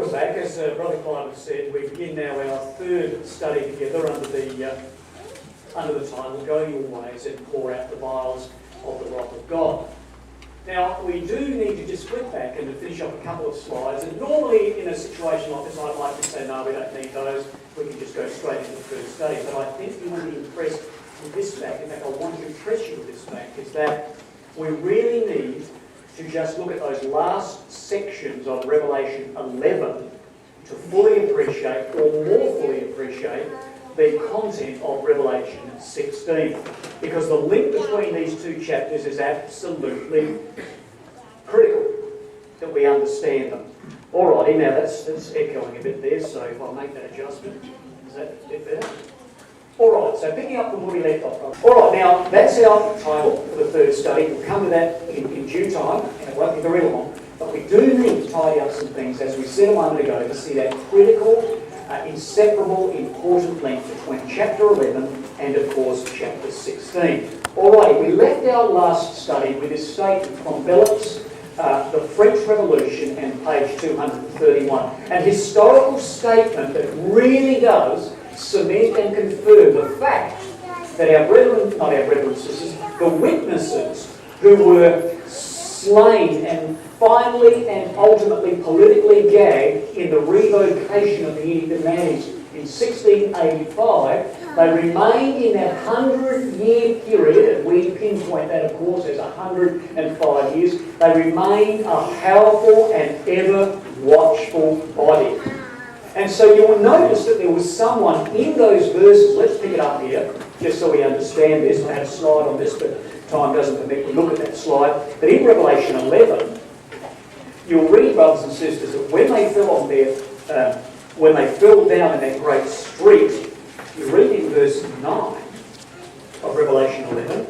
welcome back. As Brother Clive said, we begin now our third study together under the title, Go Your Ways and Pour Out the Vials of the Wrath of God. Now, we do need to just flip back and to finish off a couple of slides. And normally in a situation like this, I'd like to say, no, we don't need those. We can just go straight into the first study. But I think you will be impressed with this fact. In fact, I want to impress you with this fact, is that we really need to just look at those last sections of Revelation 11 to fully appreciate, or more fully appreciate, the content of Revelation 16. Because the link between these two chapters is absolutely critical that we understand them. Alrighty, now that's echoing a bit there, so if I make that adjustment, is that a bit better? Alright, so picking up from where we left off. Alright, now that's our title for the third study. We'll come to that in due time, and it won't be very long. But we do need to tidy up some things, as we said a moment ago, to see that critical, inseparable, important link between chapter 11 and, of course, chapter 16. Alrighty, we left our last study with this statement from Vials, The French Revolution, and page 231. An historical statement that really does cement and confirm the fact that our brethren, not our brethren and sisters, the witnesses who were slain and finally and ultimately politically gagged in the revocation of the Edict of Nantes in 1685, they remained in that 100-year period, and we pinpoint that, of course, as 105 years, they remained a powerful and ever-watchful body. And so you will notice that there was someone in those verses, let's pick it up here, just so we understand this. I had a slide on this, but time doesn't permit me to look at that slide. But in Revelation 11, you'll read, brothers and sisters, that when they fell down in that great street, you read in verse 9 of Revelation 11,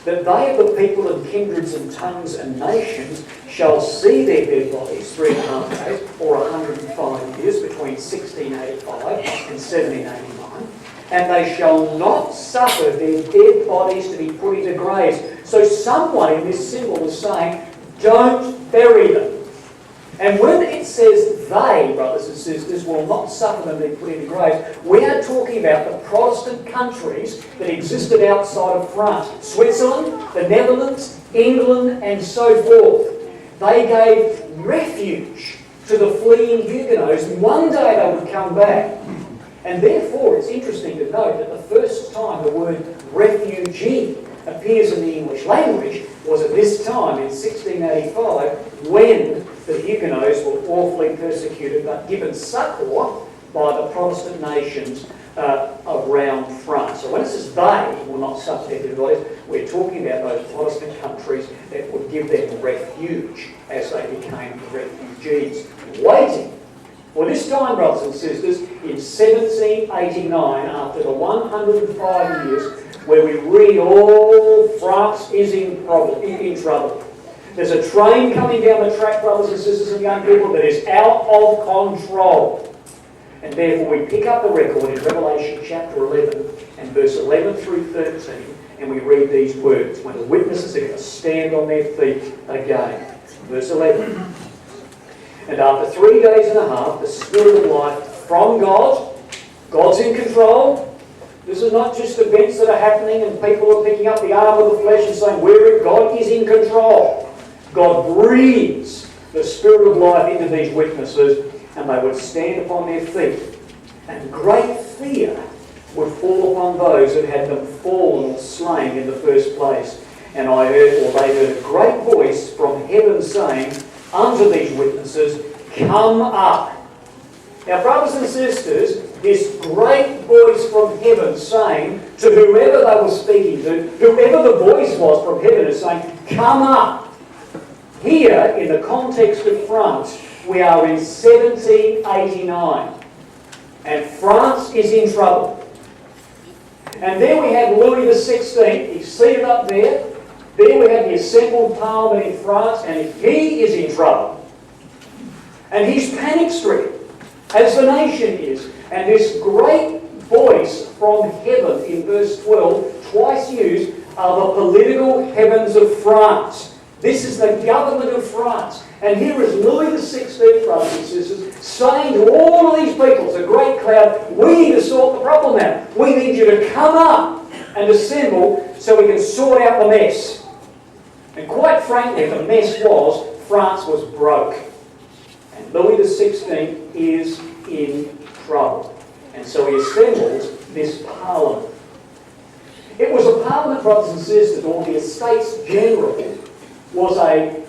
that they of the people and kindreds and tongues and nations shall see their dead bodies 3.5 days, or 105 years, between 1685 and 1789, and they shall not suffer their dead bodies to be put into graves. So someone in this symbol is saying, don't bury them. And when it says they, brothers and sisters, will not suffer them to be put into graves, we are talking about the Protestant countries that existed outside of France. Switzerland, the Netherlands, England, and so forth. They gave refuge to the fleeing Huguenots, and one day they would come back. And therefore, it's interesting to note that the first time the word refugee appears in the English language was at this time in 1685, when the Huguenots were awfully persecuted but given succour by the Protestant nations around France. So when it says they will not suffer their dead bodies, we're talking about those Protestant countries that would give them refuge as they became refugees, waiting for this time, brothers and sisters, in 1789, after the 105 years, where we read, oh, France is in trouble. There's a train coming down the track, brothers and sisters and young people, that is out of control. And therefore we pick up the record in Revelation chapter 11 and verse 11 through 13, and we read these words, when the witnesses are going to stand on their feet again. Verse 11. And after 3 days and a half, the Spirit of life from God, God's in control. This is not just events that are happening and people are picking up the arm of the flesh and saying, God is in control. God breathes the Spirit of life into these witnesses, and they would stand upon their feet. And great fear would fall upon those that had them fallen or slain in the first place. And they heard a great voice from heaven saying unto these witnesses, come up. Now, brothers and sisters, this great voice from heaven saying to whoever they were speaking to, whoever the voice was from heaven, is saying, come up. Here, in the context of France, we are in 1789. And France is in trouble. And there we have Louis XVI. He's seated up there. There we have the assembled parliament in France, and he is in trouble. And he's panic-stricken, as the nation is. And this great voice from heaven in verse 12, twice used, are the political heavens of France. This is the government of France. And here is Louis XVI, brothers and sisters, saying to all of these people, it's a great crowd, we need to sort the problem out. We need you to come up and assemble so we can sort out the mess. And quite frankly, the mess was France was broke. And Louis XVI is in trouble. And so he assembles this parliament. It was a parliament, brothers and sisters, or the Estates General was a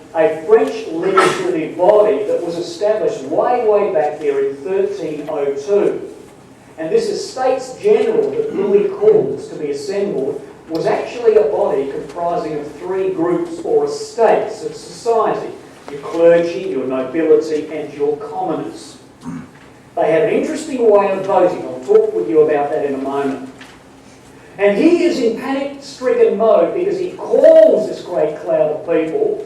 French legislative body that was established way back there in 1302. And this Estates General that Louis calls to be assembled was actually a body comprising of three groups or estates of society: your clergy, your nobility, and your commoners. They had an interesting way of voting. I'll talk with you about that in a moment. And he is in panic-stricken mode because he calls this great cloud of people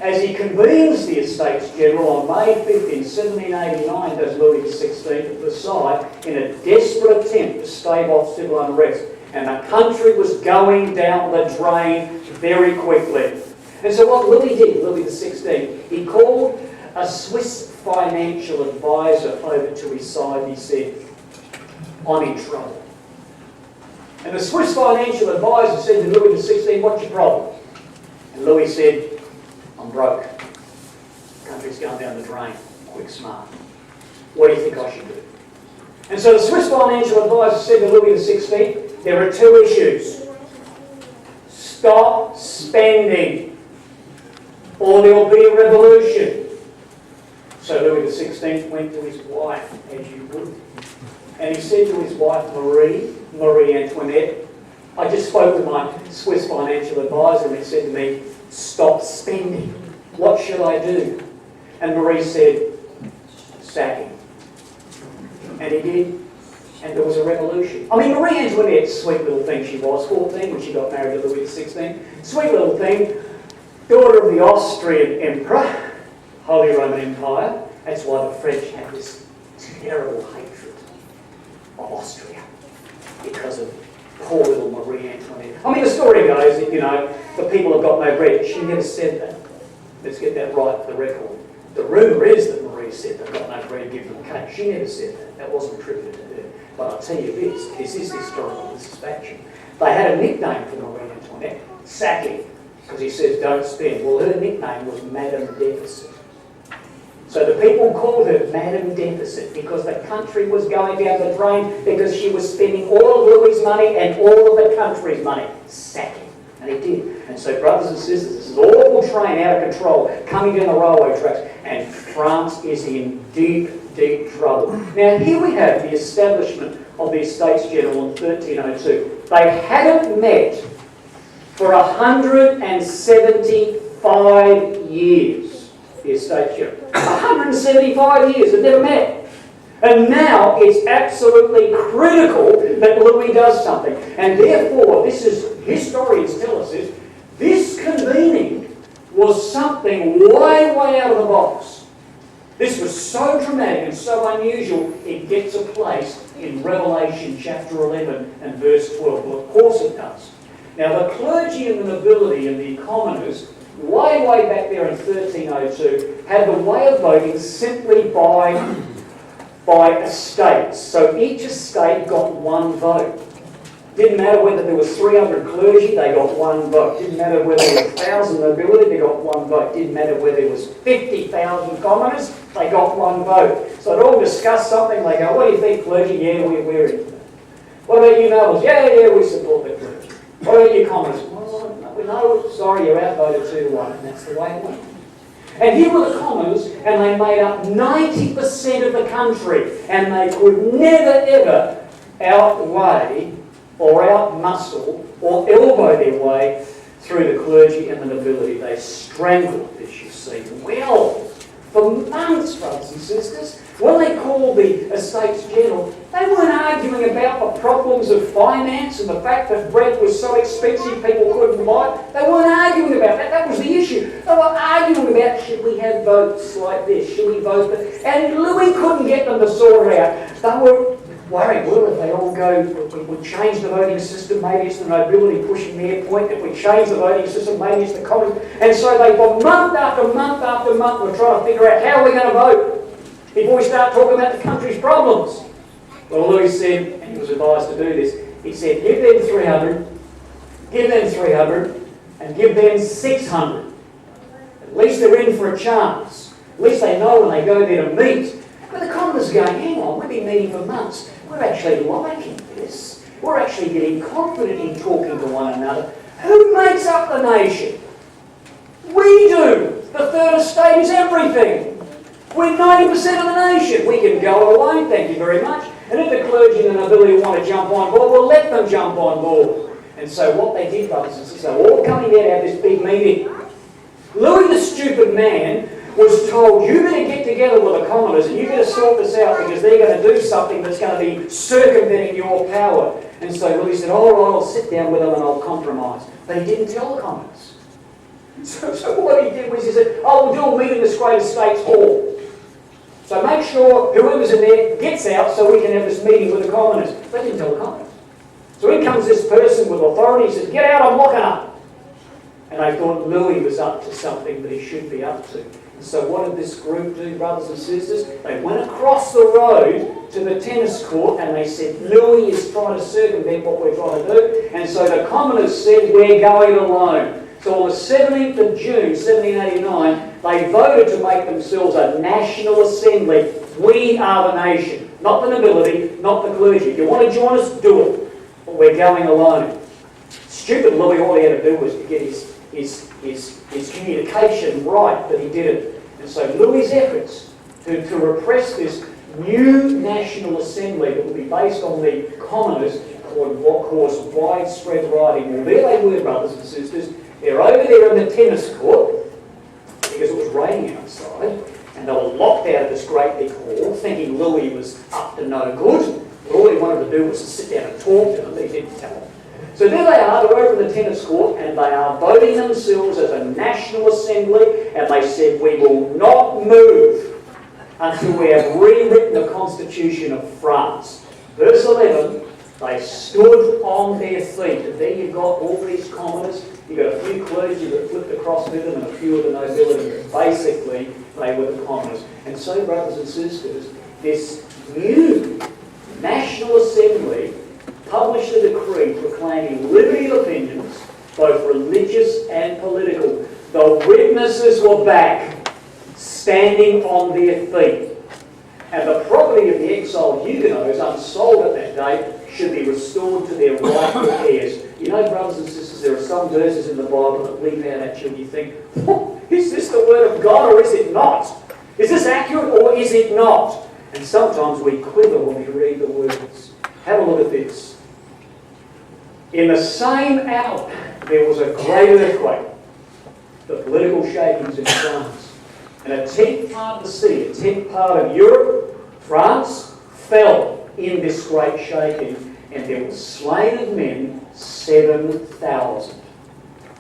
as he convenes the Estates General on May 5th in 1789, does Louis XVI at Versailles, in a desperate attempt to stave off civil unrest. And the country was going down the drain very quickly. And so what Louis did, Louis XVI, he called a Swiss financial advisor over to his side. He said, I'm in trouble. And the Swiss financial advisor said to Louis XVI, what's your problem? And Louis said, I'm broke. The country's going down the drain. Quick, smart. What do you think I should do? And so the Swiss financial advisor said to Louis XVI, there are two issues. Stop spending, or there'll be a revolution. So Louis XVI went to his wife, as you would, and he said to his wife, Marie Antoinette, I just spoke with my Swiss financial advisor and he said to me, stop spending. What should I do? And Marie said, sack him. And he did. And there was a revolution. I mean, Marie Antoinette, sweet little thing she was, 14 when she got married to Louis XVI. Sweet little thing, daughter of the Austrian Emperor, Holy Roman Empire. That's why the French had this terrible hatred of Austria, because of poor little Marie Antoinette. I mean, the story goes that, the people have got no bread. She never said that. Let's get that right for the record. The rumour is that Marie said they've got no bread, give them cake. She never said that. That wasn't attributed to her. But I'll tell you this is historical, this is factual. They had a nickname for Marie Antoinette, Sacking, because he says don't spend. Well, her nickname was Madame Deficit. So the people called her Madame Deficit because the country was going down the drain because she was spending all of Louis' money and all of the country's money. Sacking. And he did. And so, brothers and sisters, this is awful train out of control coming down the railway tracks, and France is in deep trouble. Now, here we have the establishment of the Estates General in 1302. They hadn't met for 175 years, the Estates General. 175 years, they've never met. And now it's absolutely critical that Louis does something. And therefore, historians tell us this convening was something way out of the box. This was so dramatic and so unusual, it gets a place in Revelation chapter 11 and verse 12. Well, of course it does. Now, the clergy and the nobility and the commoners, way back there in 1302, had the way of voting simply by estates. So each estate got one vote. Didn't matter whether there was 300 clergy, they got one vote. Didn't matter whether there was 1,000 nobility, they got one vote. Didn't matter whether there was 50,000 commoners, they got one vote. So they'd all discuss something, they go, what do you think, clergy? Yeah, we're into that. What about you nobles? Yeah, we support the clergy. What about you commoners? Well, no, sorry, you're outvoted 2-1, and that's the way it went. And here were the commoners, and they made up 90% of the country, and they could never, ever outweigh or outmuscle or elbow their way through the clergy and the nobility. They strangled, as you see, well, for months, brothers and sisters. When they called the Estates General, they weren't arguing about the problems of finance and the fact that bread was so expensive people couldn't buy it. They weren't arguing about that. That was the issue. They were arguing about, should we have votes like this? Should we vote for... And Louis couldn't get them to sort it out. worrying, well, if they all go, we change the voting system, maybe it's the nobility pushing their point. If we change the voting system, maybe it's the commons. And so they, for month after month after month, were trying to figure out how we're going to vote before we start talking about the country's problems. Well, Louis said, and he was advised to do this, he said, give them 300, and give them 600. At least they're in for a chance. At least they know when they go there to meet. But the commoners are going, hang on, we've been meeting for months. We're actually liking this. We're actually getting confident in talking to one another. Who makes up the nation? We do. The third estate is everything. We're 90% of the nation. We can go alone, thank you very much. And if the clergy and the nobility want to jump on board, we'll let them jump on board. And so what they did, brothers and sisters, they were all coming there to have this big meeting. Louis, the stupid man, was told, you better get together with the commoners and you better sort this out because they're going to do something that's going to be circumventing your power. And so Louis said, all right, I'll sit down with them and I'll compromise. They didn't tell the commoners. So what he did was he said, oh, we'll do a meeting in this great estates hall. So make sure whoever's in there gets out so we can have this meeting with the commoners. They didn't tell the commoners. So in comes this person with authority, he says, get out, I'm locking up. And they thought Louis was up to something that he should be up to. And so what did this group do, brothers and sisters? They went across the road to the tennis court and they said, Louis is trying to circumvent what we're trying to do. And so the commoners said, we're going alone. So on the 17th of June, 1789, they voted to make themselves a national assembly. We are the nation, not the nobility, not the clergy. If you want to join us, do it. But we're going alone. Stupid Louis, all he had to do was to get his communication right, but he didn't. And so Louis' efforts to repress this new national assembly that would be based on the commoners caused widespread rioting. Well, there they were, brothers and sisters. They're over there in the tennis court because it was raining outside, and they were locked out of this great big hall, thinking Louis was up to no good. But all he wanted to do was to sit down and talk to them. He didn't tell them. So there they are, they're over in the tennis court, and they are voting themselves as a national assembly, and they said, we will not move until we have rewritten the Constitution of France. Verse 11, they stood on their feet. And there you've got all these commoners. You've got a few clergy that flipped across with them and a few of the nobility. But basically, they were the commoners. And so, brothers and sisters, this new National Assembly published a decree proclaiming liberty of opinions, both religious and political. The witnesses were back, standing on their feet. And the property of the exiled Huguenots, unsold at that date, should be restored to their rightful heirs. You know, brothers and sisters, there are some verses in the Bible that leap out at you and you think, is this the word of God or is it not? Is this accurate or is it not? And sometimes we quiver when we read the words. Have a look at this. In the same hour, there was a great earthquake, the political shakings in France. And a tenth part of the city, a tenth part of Europe, France, fell in this great shaking. And there was slain of men 7,000.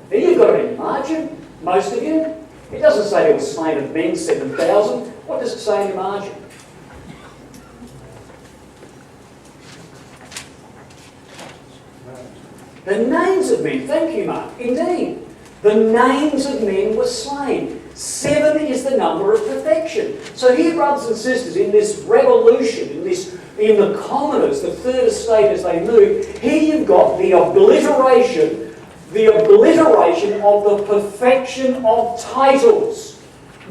Now you've got to imagine, most of you, it doesn't say there was slain of men 7,000. What does it say in the margin? The names of men, thank you, Mark, indeed. The names of men were slain. 7 is the number of perfection. So here, brothers and sisters, in this revolution, in the commoners, the third estate as they move, here you've got the obliteration of the perfection of titles.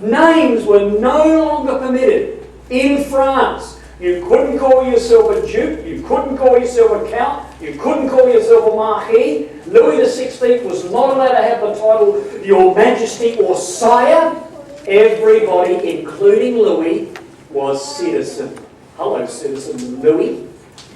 Names were no longer permitted in France. You couldn't call yourself a duke, you couldn't call yourself a count, you couldn't call yourself a marquis. Louis XVI was not allowed to have the title Your Majesty or Sire. Everybody, including Louis, was citizen. Hello, citizen Louis.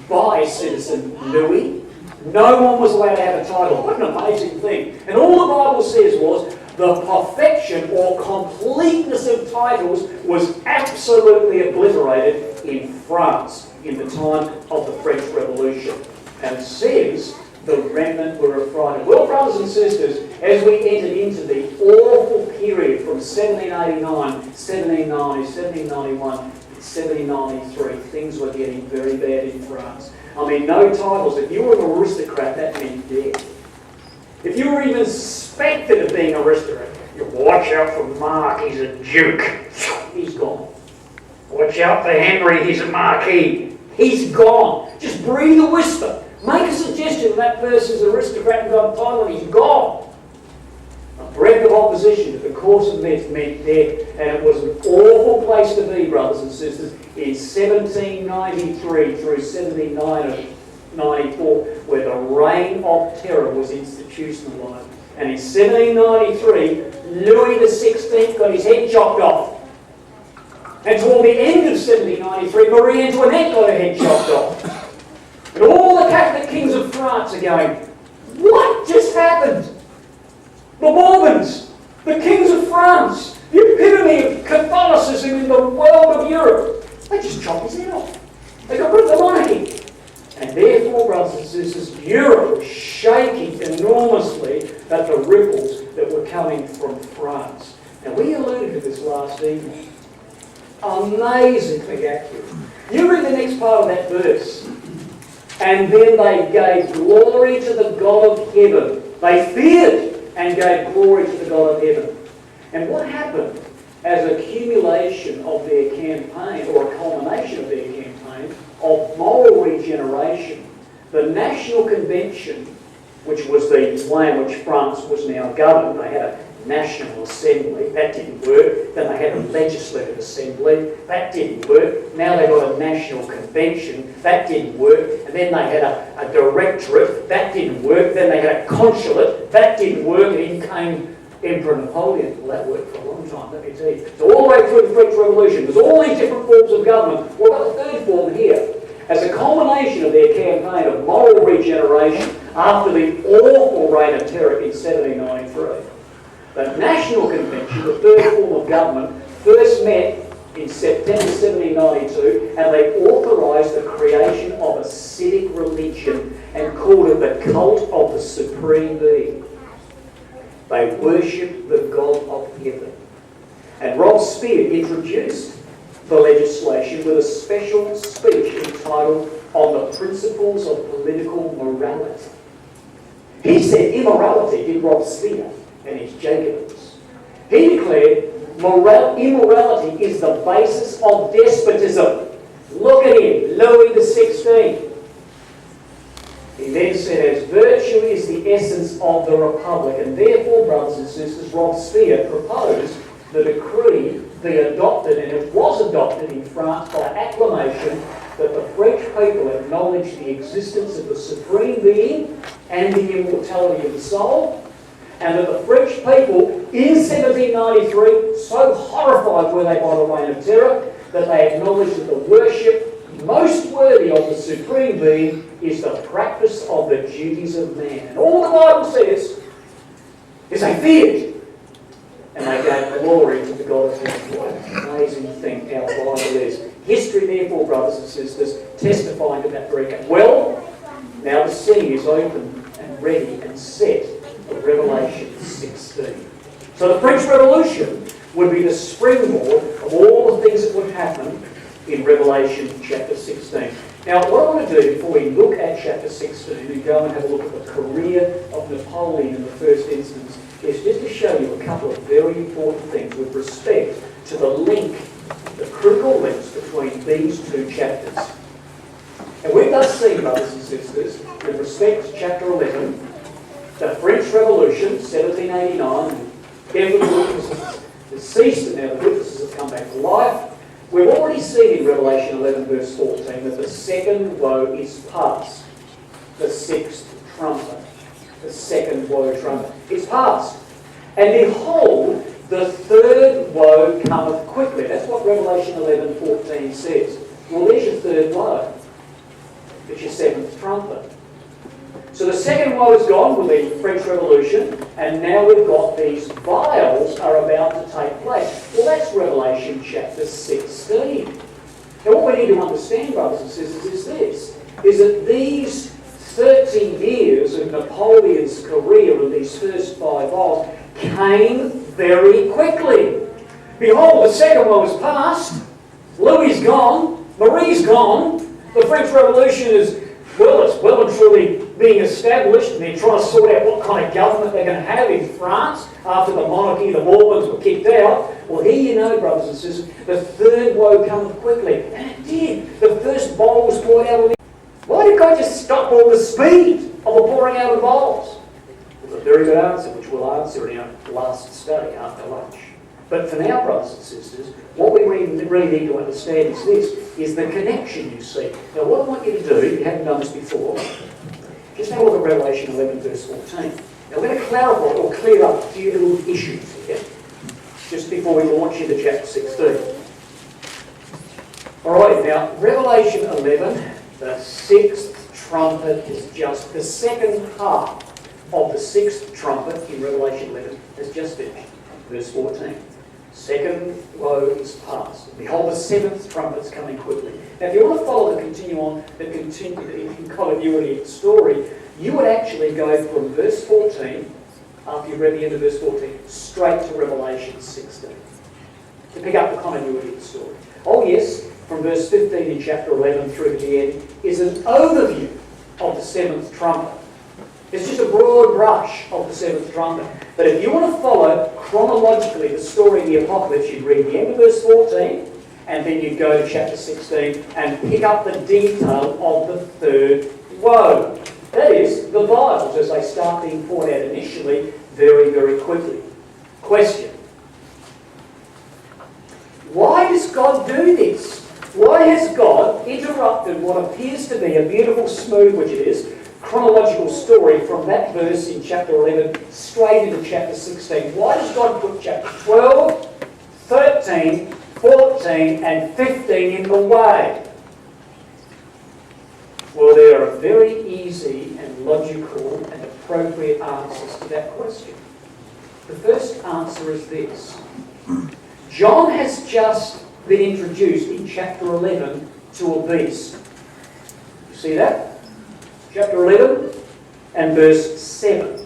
Bye, citizen Louis. No one was allowed to have a title. What an amazing thing. And all the Bible says was the perfection or completeness of titles was absolutely obliterated in France in the time of the French Revolution. And it says the remnant were affrighted. Well, brothers and sisters, as we entered into the awful period from 1789, 1790, 1791, 1793, things were getting very bad in France. I mean, no titles. If you were an aristocrat, that meant death. If you were even suspected of being an aristocrat, you watch out for Mark, he's a duke. He's gone. Watch out for Henry, he's a marquis. He's gone. Just breathe a whisper. Make a suggestion that person's an aristocrat and got a title and he's gone. A breath of opposition to the course of events meant death, and it was an awful place to be, brothers and sisters, in 1793 through 1794, where the reign of terror was institutionalised. And in 1793, Louis XVI got his head chopped off. And toward the end of 1793, Marie Antoinette got her head chopped off. And all the Catholic kings of France are going, what just happened? The Bourbons, the kings of France, the epitome of Catholicism in the world of Europe. They just chopped his head off. They got rid of the monarchy. And therefore, brothers and sisters, Europe was shaking enormously at the ripples that were coming from France. Now, we alluded to this last evening. Amazingly accurate. You read the next part of that verse. And then they gave glory to the God of heaven. They feared and gave glory to the God of heaven. And what happened as an accumulation of their campaign, or a culmination of their campaign, of moral regeneration? The National Convention, which was the way in which France was now governed, they had a National Assembly, that didn't work. Then they had a Legislative Assembly, that didn't work. Now they got a National Convention, that didn't work. And then they had a Directorate, that didn't work. Then they had a Consulate, that didn't work. And in came Emperor Napoleon. Well, that worked for a long time, let me tell you. So all the way through the French Revolution, there's all these different forms of government. What about the third form here? As a culmination of their campaign of moral regeneration after the awful reign of terror in 1793. The National Convention, the third form of government, first met in September 1792, and they authorised the creation of a civic religion and called it the cult of the Supreme Being. They worshipped the God of heaven. And Robespierre introduced the legislation with a special speech entitled On the Principles of Political Morality. He said immorality, did Robespierre and his Jacobins. He declared immorality is the basis of despotism. Look at him, Louis XVI. He then said, as virtue is the essence of the Republic, and therefore, brothers and sisters, Robespierre proposed the decree be adopted, and it was adopted in France by acclamation, that the French people acknowledged the existence of the Supreme Being and the immortality of the soul, and that the French people in 1793, so horrified were they by the reign of terror, that they acknowledged that the worship most worthy of the Supreme Being is the practice of the duties of man. And all the Bible says is they feared and they gave glory to the God of heaven. What an amazing thing our Bible is. History, therefore, brothers and sisters, testifying to that very case. Well, now the scene is open and ready and set for Revelation 16. So the French Revolution would be the springboard of all the things that would happen in Revelation chapter 16. Now, what I want to do before we look at chapter 16 and go and have a look at the career of Napoleon in the first instance is just to show you a couple of very important things with respect to the link, the critical links between these two chapters. And we've thus seen, brothers and sisters, with respect to chapter 11, the French Revolution, 1789, every witness has ceased and now the witnesses have come back to life. We've already seen in Revelation 11 verse 14 that the second woe is past. The sixth trumpet. The second woe trumpet is past. And behold, the third woe cometh quickly. That's what Revelation 11:14 says. Well, there's your third woe. It's your seventh trumpet. So the second woe is gone with the French Revolution, and now we've got these vials are about to take place. Well, that's Revelation chapter 16. Now what we need to understand, brothers and sisters, is this, is that these 30 years of Napoleon's career in these first 5 vials came very quickly. Behold, the second woe is past. Louis gone. Marie's gone. The French Revolution is, well, it's well and truly being established, and they're trying to sort out what kind of government they're going to have in France after the monarchy, the Bourbons were kicked out. Well, here you know, brothers and sisters, the third woe cometh quickly. And it did. The first bowl was poured out of the... Why did God just stop all the speed of the pouring out of bowls? There's a very good answer, which we'll answer in our last study after lunch. But for now, brothers and sisters, what we really need to understand is this, is the connection you see. Now, what I want you to do, if you haven't done this before, just have a look at Revelation 11, verse 14. Now, we're going to clarify or clear up a few little issues here, just before we launch into chapter 16. Alright, now, Revelation 11, the sixth trumpet is just the second half of the sixth trumpet in Revelation 11 has just finished. Verse 14. Second woe is past. Behold, the seventh trumpet's coming quickly. Now, if you want to follow the continuity of the story, you would actually go from verse 14, after you've read the end of verse 14, straight to Revelation 16, to pick up the continuity of the story. Oh yes, from verse 15 in chapter 11 through to the end is an overview of the seventh trumpet. It's just a broad brush of the seventh trumpet. But if you want to follow chronologically the story of the Apocalypse, you'd read the end of verse 14, and then you'd go to chapter 16 and pick up the detail of the third woe. That is, the vials, as they start being poured out initially, very, very quickly. Question. Why does God do this? Why has God interrupted what appears to be a beautiful, smooth, which it is, chronological story from that verse in chapter 11 straight into chapter 16? Why does God put chapter 12, 13, 14 and 15 in the way? Well, there are very easy and logical and appropriate answers to that question. The first answer is this. John has just been introduced in chapter 11 to a beast. You see that? Chapter 11 and verse 7.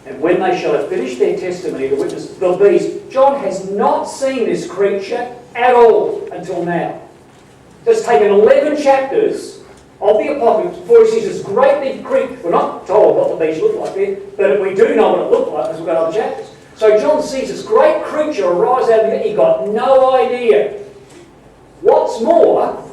And when they shall have finished their testimony, the witness, the beast, John has not seen this creature at all until now. It's taken 11 chapters of the Apocalypse before he sees this great big creature. We're not told what the beast looked like there, but we do know what it looked like because we've got other chapters. So John sees this great creature arise out of it. He got no idea. What's more,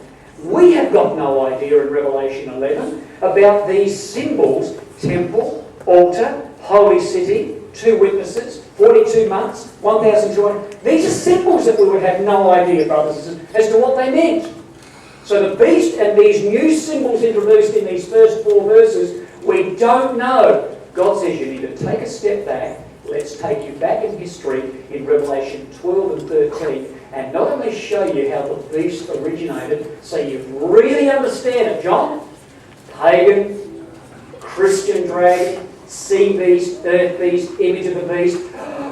we have got no idea in Revelation 11 about these symbols: temple, altar, holy city, 2 witnesses, 42 months, 1,200. These are symbols that we would have no idea, brothers and sisters, as to what they meant. So the beast and these new symbols introduced in these first 4 verses, we don't know. God says you need to take a step back. Let's take you back in history in Revelation 12 and 13 and not only show you how the beast originated, so you really understand it, John. Pagan, Christian dragon, sea beast, earth beast, image of the beast.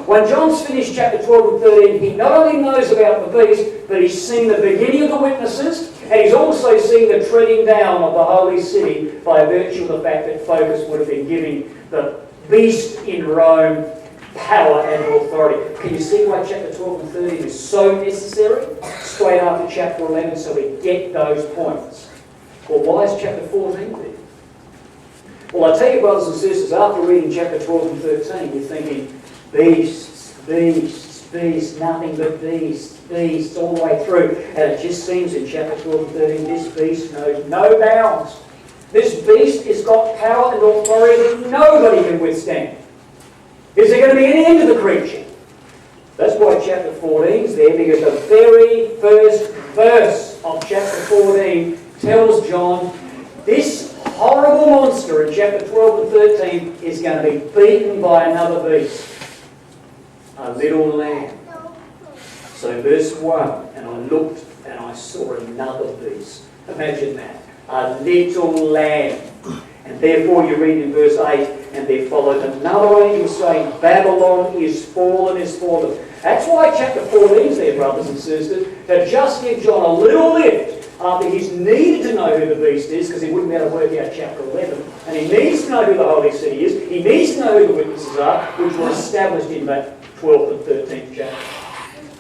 When John's finished chapter 12 and 13, he not only knows about the beast, but he's seen the beginning of the witnesses, and he's also seen the treading down of the holy city by virtue of the fact that focus would have been giving the beast in Rome power and authority. Can you see why chapter 12 and 13 is so necessary? Straight after chapter 11, so we get those points. Well, why is chapter 14 there? Well, I tell you, brothers and sisters, after reading chapter 12 and 13, you're thinking, beasts, beasts, beasts, nothing but beasts, beasts, all the way through. And it just seems in chapter 12 and 13, this beast knows no bounds. This beast has got power and authority that nobody can withstand. Is there going to be any end to the creature? That's why chapter 14 is there, because the very first verse of chapter 14 tells John this horrible monster in chapter 12 and 13 is going to be beaten by another beast. A little lamb. So verse 1, and I looked and I saw another beast. Imagine that. A little lamb. And therefore you read in verse 8, and there followed another angel saying, Babylon is fallen, is fallen. That's why chapter 14 is there, brothers and sisters, to just give John a little lift after he's needed to know who the beast is, because he wouldn't be able to work out chapter 11. And he needs to know who the holy city is. He needs to know who the witnesses are, which were established in that 12th and 13th chapter.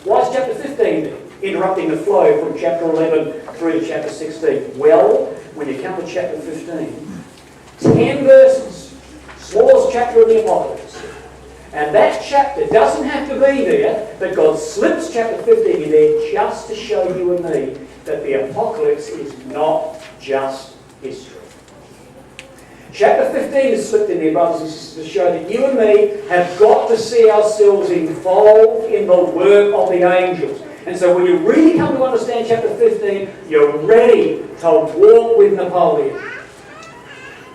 Why is chapter 15 there? interrupting the flow from chapter 11 through to chapter 16. Well, when you come to chapter 15, 10 verses, smallest chapter of the Apocalypse. And that chapter doesn't have to be there, but God slips chapter 15 in there just to show you and me that the Apocalypse is not just history. Chapter 15 is slipped in there, brothers and sisters, to show that you and me have got to see ourselves involved in the work of the angels. And so when you really come to understand chapter 15, you're ready to walk with Napoleon.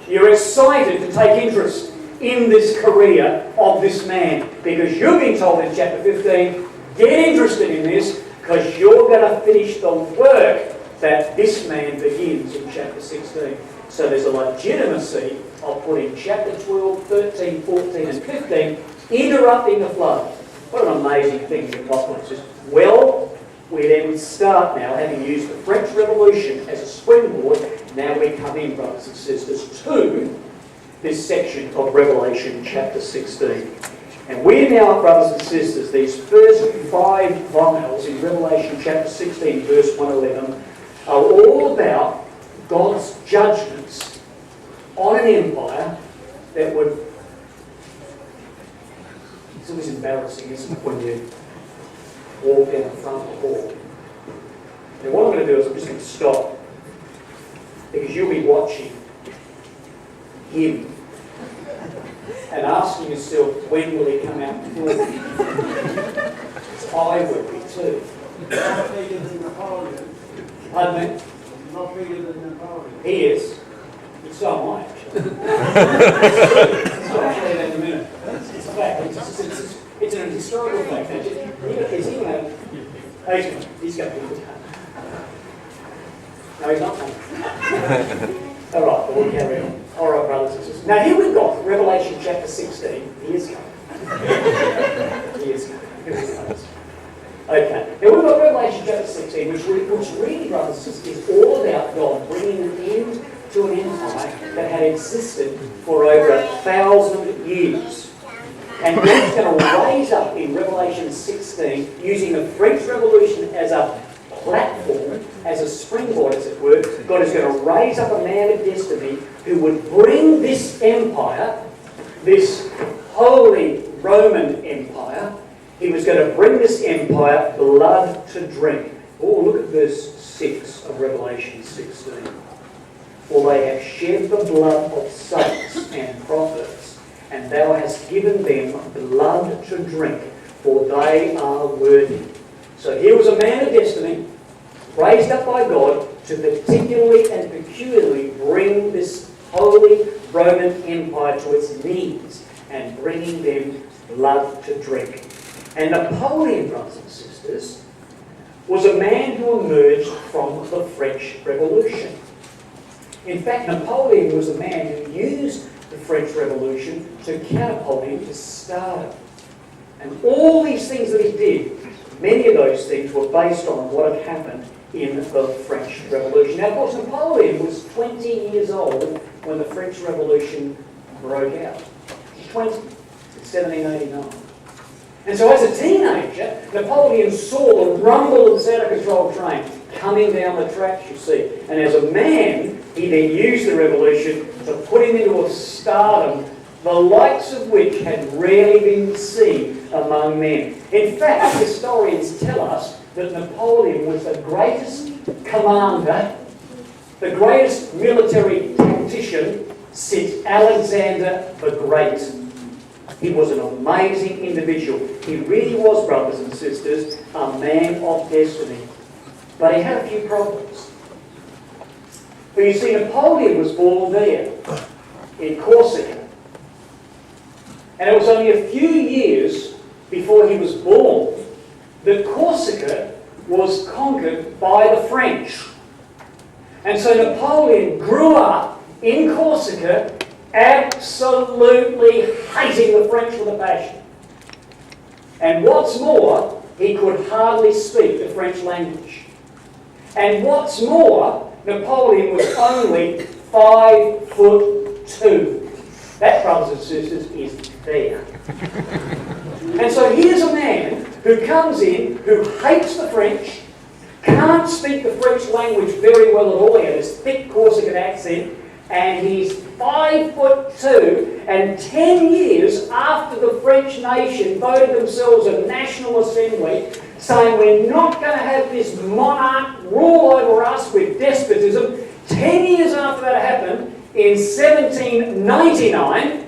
You're excited to take interest in this career of this man, because you're being told in chapter 15, get interested in this, because you're going to finish the work that this man begins in chapter 16. So there's a legitimacy of putting chapter 12, 13, 14 and 15 interrupting the flow. What an amazing thing the Apocalypse is. Well, we then start now, having used the French Revolution as a springboard, now we come in, brothers and sisters, to this section of Revelation chapter 16. And we now, brothers and sisters, these first 5 vials in Revelation chapter 16, verse 111, are all about God's judgments on an empire that would... It's always embarrassing, isn't it, when you walk down the front of the hall. Now what I'm going to do is I'm just going to stop, because you'll be watching him and asking yourself, when will he come out before me? I would be too. Not bigger than Napoleon. Pardon me? Not bigger than Napoleon. He is. But so am I, actually. So I'll show you that in a minute. It's a fact. It's an historical fact. Is he going to... He's going to be good. No, he's not coming. All right, we'll carry on. All right, brothers and sisters. Now here we've got Revelation chapter 16. He is coming. He is coming. Here he comes. Okay. Now we've got Revelation chapter 16, which really, brothers and sisters, is all about God bringing an end to an empire that had existed for over 1,000 years. And God's going to raise up in Revelation 16, using the French Revolution as a platform, as a springboard, as it were. God is going to raise up a man of destiny who would bring this empire, this holy Roman Empire, he was going to bring this empire blood to drink. Oh, look at verse 6 of Revelation 16. For they have shed the blood of saints and prophets, and thou hast given them blood to drink, for they are worthy. So here was a man of destiny, raised up by God to particularly and peculiarly bring this holy Roman Empire to its knees and bringing them blood to drink. And Napoleon, brothers and sisters, was a man who emerged from the French Revolution. In fact, Napoleon was a man who used the French Revolution to catapult him to stardom. And all these things that he did, many of those things were based on what had happened in the French Revolution. Now, of course, Napoleon was 20 years old when the French Revolution broke out. 20, 1789. And so as a teenager, Napoleon saw the rumble of this out-of-control train coming down the tracks, you see. And as a man, he then used the revolution to put him into a stardom, the likes of which had rarely been seen among men. In fact, historians tell us that Napoleon was the greatest commander, the greatest military tactician since Alexander the Great. He was an amazing individual. He really was, brothers and sisters, a man of destiny. But he had a few problems. But you see, Napoleon was born there, in Corsica. And it was only a few years before he was born that Corsica was conquered by the French. And so Napoleon grew up in Corsica absolutely hating the French with a passion. And what's more, he could hardly speak the French language. And what's more, Napoleon was only 5'2". That, brothers and sisters, is there. And so here's a man who comes in, who hates the French, can't speak the French language very well at all. He had this thick Corsican accent, and he's 5'2", and 10 years after the French nation voted themselves a national assembly, saying we're not going to have this monarch rule over us with despotism. 10 years after that happened, in 1799,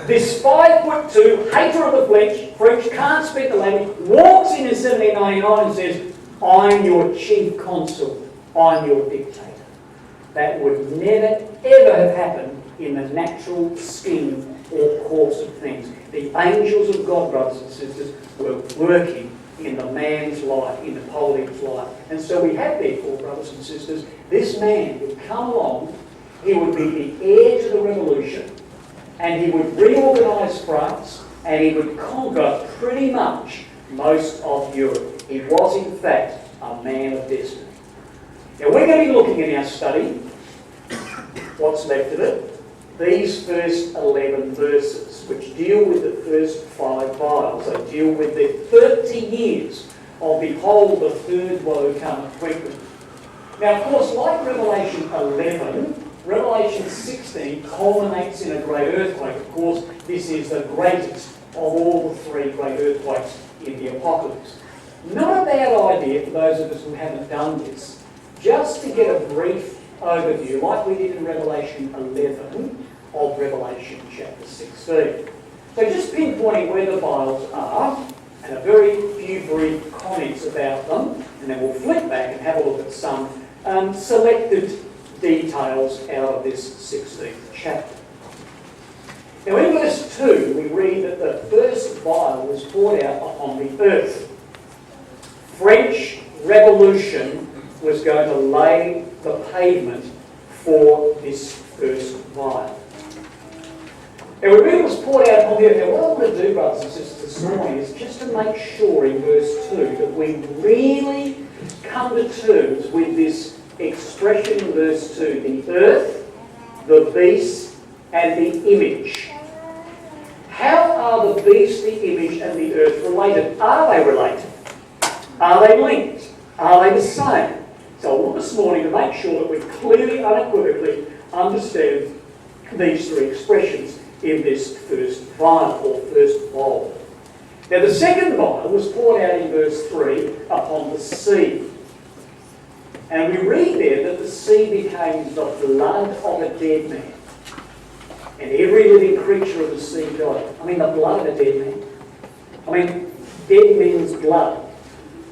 this 5'2" hater of the French, can't speak the language, walks in 1799 and says, I'm your chief consul, I'm your dictator. That would never, ever have happened in the natural scheme or course of things. The angels of God, brothers and sisters, were working in the man's life, in Napoleon's life. And so we have, therefore, brothers and sisters, this man would come along, he would be the heir to the revolution, and he would reorganise France, and he would conquer pretty much most of Europe. He was, in fact, a man of destiny. Now, we're going to be looking in our study, what's left of it, these first 11 verses, which deal with the first 5 vials. They deal with the 30 years of behold, the third woe cometh quickly. Now, of course, like Revelation 11, Revelation 16 culminates in a great earthquake. Of course, this is the greatest of all the 3 great earthquakes in the Apocalypse. Not a bad idea for those of us who haven't done this, just to get a brief overview, like we did in Revelation 11, of Revelation chapter 16. So just pinpointing where the vials are, and a very few brief comments about them, and then we'll flip back and have a look at some selected details out of this 16th chapter. Now in verse 2, we read that the first vial was poured out upon the earth. French Revolution was going to lay the pavement for this first vial. Now we read it was poured out upon the earth. Now what I want to do, brothers and sisters, this morning is just to make sure in verse 2 that we really come to terms with this expression in verse 2, the earth, the beast, and the image. How are the beast, the image, and the earth related? Are they related? Are they linked? Are they the same? So I want this morning to make sure that we clearly, unequivocally understand these 3 expressions in this first vial, or first bowl. Now the second vial was poured out in verse 3 upon the sea. And we read there that the sea became the blood of a dead man. And every living creature of the sea died. I mean, the blood of a dead man. I mean, dead men's blood.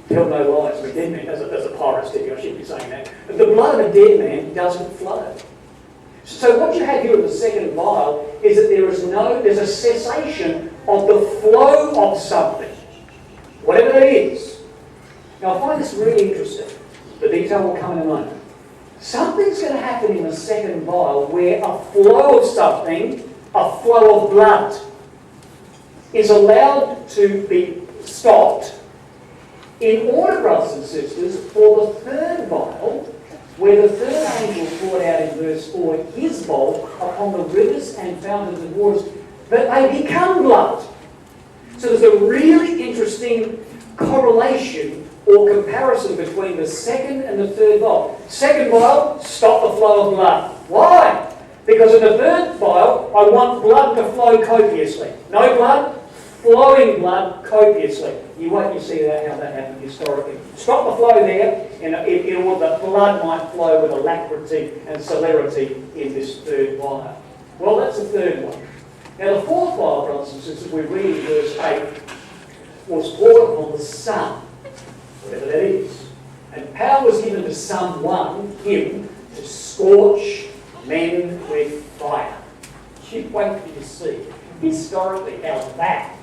Tell no lies. I mean, dead man, as a pirate stick, I shouldn't be saying that. But the blood of a dead man doesn't flow. So what you have here in the second vial is that there's a cessation of the flow of something. Whatever that is. Now I find this really interesting. The detail will come in a moment. Something's going to happen in the second vial where a flow of something, a flow of blood, is allowed to be stopped in order, brothers and sisters, for the third vial, where the third angel poured out in verse 4 his bowl upon the rivers and fountains of waters, that they become blood. So there's a really interesting correlation or comparison between the second and the third vial. Second vial, stop the flow of blood. Why? Because in the third vial, I want blood to flow copiously. No blood, flowing blood copiously. You won't see how that happened historically. Stop the flow there, and in order that blood might flow with alacrity and celerity in this third vial. Well, that's the third one. Now the fourth vial, brothers and sisters, we read in verse 8, was poured upon the sun, whatever that is. And power was given to someone, him, to scorch men with fire. You wait for you to see historically how that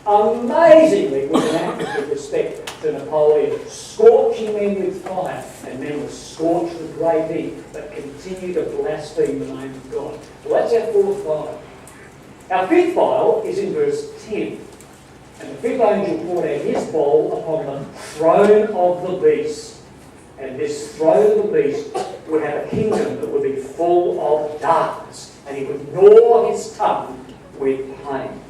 amazingly was enacted with respect to Napoleon, scorching men with fire, and men were scorched with great heat, but continue to blaspheme the name of God. Well, that's our fourth vial. Our fifth vial is in verse 10. And the fifth angel poured out his bowl upon the throne of the beast. And this throne of the beast would have a kingdom that would be full of darkness. And he would gnaw his tongue with pain.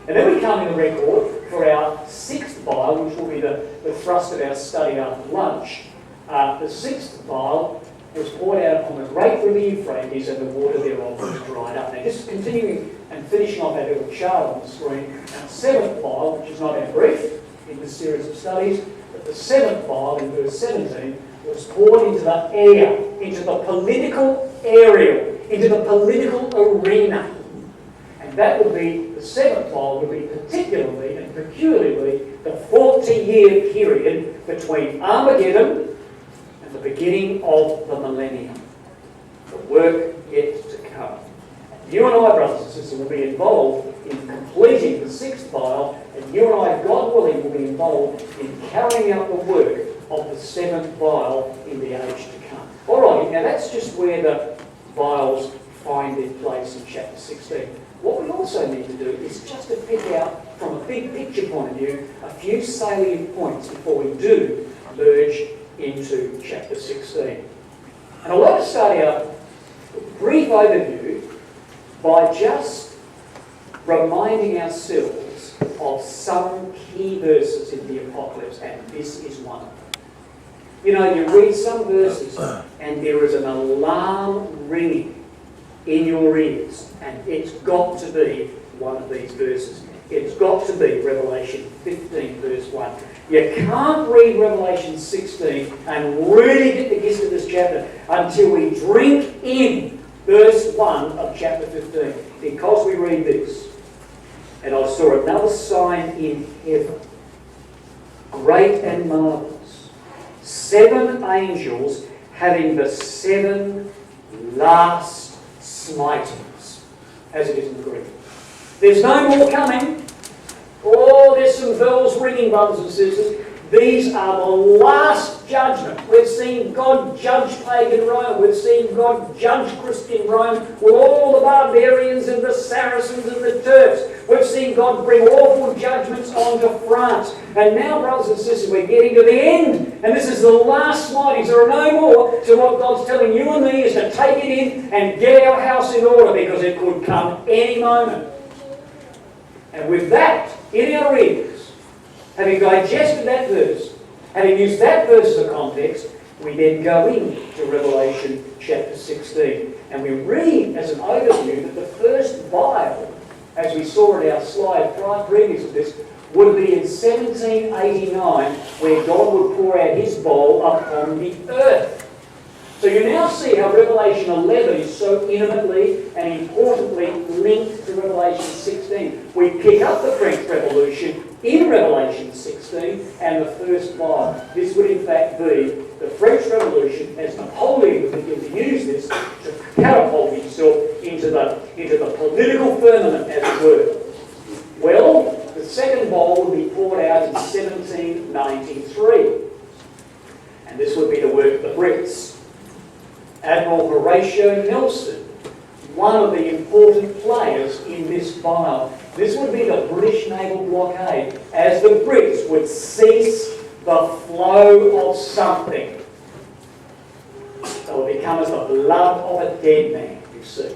And then we come in the record for our sixth vial, which will be the thrust of our study after lunch, the sixth vial was poured out upon the great river Euphrates, and the water thereof was dried up. Now, just continuing and finishing off our little chart on the screen, our seventh vial, which is not our brief in this series of studies, but the seventh vial in verse 17 was poured into the air, into the political area, into the political arena. And that would be, the seventh vial would be particularly and peculiarly the 40-year period between Armageddon and the beginning of the millennium. The work yet to come. You and I, brothers and sisters, will be involved in completing the sixth vial, and you and I, God willing, will be involved in carrying out the work of the seventh vial in the age to come. Alright, now that's just where the vials find their place in chapter 16. What we also need to do is just to pick out, from a big picture point of view, a few salient points before we do merge into chapter 16. And I'd like to start out with a brief overview by just reminding ourselves of some key verses in the Apocalypse, and this is one of them. You know, you read some verses and there is an alarm ringing in your ears, and it's got to be one of these verses. It's got to be Revelation 15 verse 1. You can't read Revelation 16 and really get the gist of this chapter until we drink in verse 1 of chapter 15. Because we read this, and I saw another sign in heaven, great and marvellous, 7 angels having the 7 last smitings, as it is in the Greek. There's no more coming. Oh, there's some bells ringing, brothers and sisters. These are the last judgment. We've seen God judge pagan Rome. We've seen God judge Christian Rome with all the barbarians and the Saracens and the Turks. We've seen God bring awful judgments onto France. And now, brothers and sisters, we're getting to the end. And this is the last smitings. There are no more. So what God's telling you and me is to take it in and get our house in order, because it could come any moment. And with that in our ears, having digested that verse, having used that verse as a context, we then go into Revelation chapter 16. And we read as an overview that the first vial, as we saw in our slide previous to this, would be in 1789, where God would pour out his bowl upon the earth. So you now see how Revelation 11 is so intimately and importantly linked to Revelation 16. We pick up the French Revolution in Revelation 16 and the first vial. This would in fact be the French Revolution, as Napoleon would begin to use this to catapult himself into the political firmament, as it were. Well, the second bowl would be poured out in 1793. And this would be the work of the Brits. Admiral Horatio Nelson, one of the important players in this vial. This would be the British naval blockade, as the Brits would cease the flow of something. So it would become as the blood of a dead man, you see.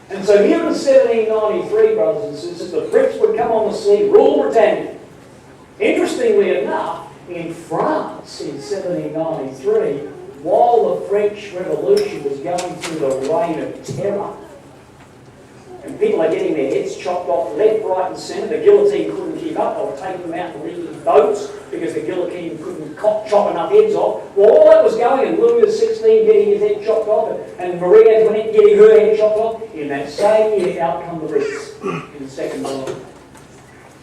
And so here in 1793, brothers and sisters, the Brits would come on the scene, rule Britannia. Interestingly enough, in France in 1793, while the French Revolution was going through the reign of terror, and people are getting their heads chopped off left, right and centre, the guillotine couldn't keep up, they were taking them out and leaving boats because the guillotine couldn't chop enough heads off. Well, all that was going, and Louis XVI getting his head chopped off, and Marie Antoinette getting her head chopped off, in that same year out come the Brits in the Second World War.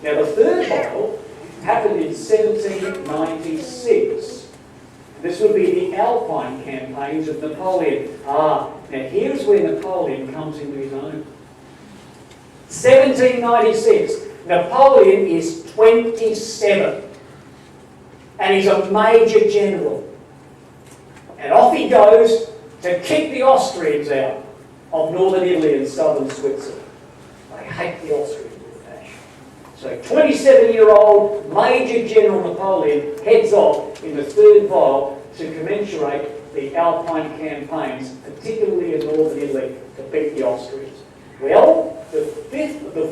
Now the third battle happened in 1796. This would be the Alpine campaigns of Napoleon. Now here's where Napoleon comes into his own. 1796. Napoleon is 27. And he's a major general. And off he goes to kick the Austrians out of northern Italy and southern Switzerland. They hate the Austrians with a passion. So 27-year-old Major General Napoleon heads off in the third vial to commensurate the Alpine campaigns, particularly in northern Italy, to beat the Austrians. Well, the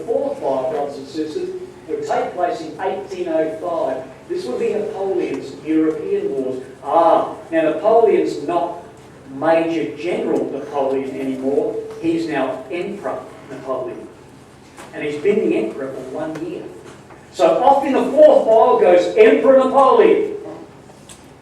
fourth vial, brothers and sisters, would take place in 1805 This would be Napoleon's European wars. Now Napoleon's not Major General Napoleon anymore. He's now Emperor Napoleon. And he's been the Emperor for 1 year. So off in the fourth file goes Emperor Napoleon.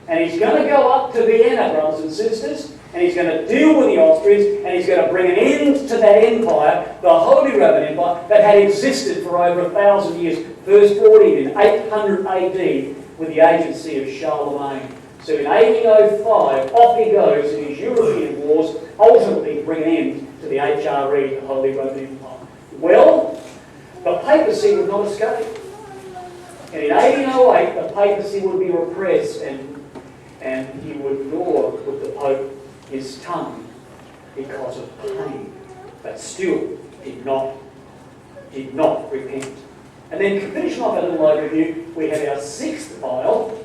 And he's going to go up to Vienna, brothers and sisters, and he's going to deal with the Austrians, and he's going to bring an end to that empire, the Holy Roman Empire, that had existed for over 1,000 years, first brought in 800 AD with the agency of Charlemagne. So in 1805, off he goes in his European wars, ultimately bring an end to the HRE, the Holy Roman Empire. Well, the papacy would not escape. And in 1808, the papacy would be repressed, and he would gnaw with the Pope his tongue because of pain, but still did not repent. And then to finish off our little overview, we have our sixth vial,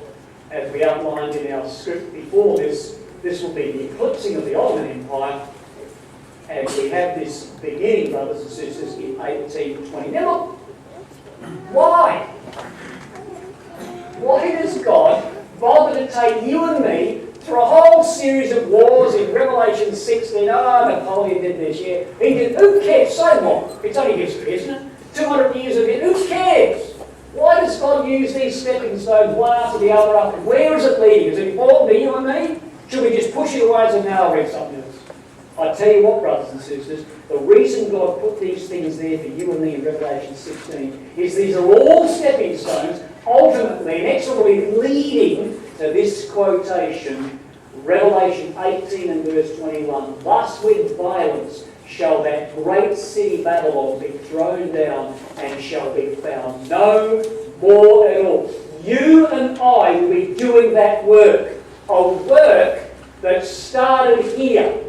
as we outlined in our script before this. This will be the eclipsing of the Ottoman Empire, and we have this beginning, brothers and sisters, in 1820. Now look, why? Why does God bother to take you and me through a whole series of wars in Revelation 16? Napoleon did this, yeah. He did. Who cares? So what? It's only history, isn't it? 200 years of it. Who cares? Why does God use these stepping stones one after the other after? Where is it leading? Is it important to you and me? Should we just push it away as a now read something else? I tell you what, brothers and sisters, the reason God put these things there for you and me in Revelation 16 is these are all stepping stones, ultimately, inexorably leading to this quotation, Revelation 18 and verse 21. Thus with violence shall that great city Babylon be thrown down, and shall be found no more at all. You and I will be doing that work, a work that started here.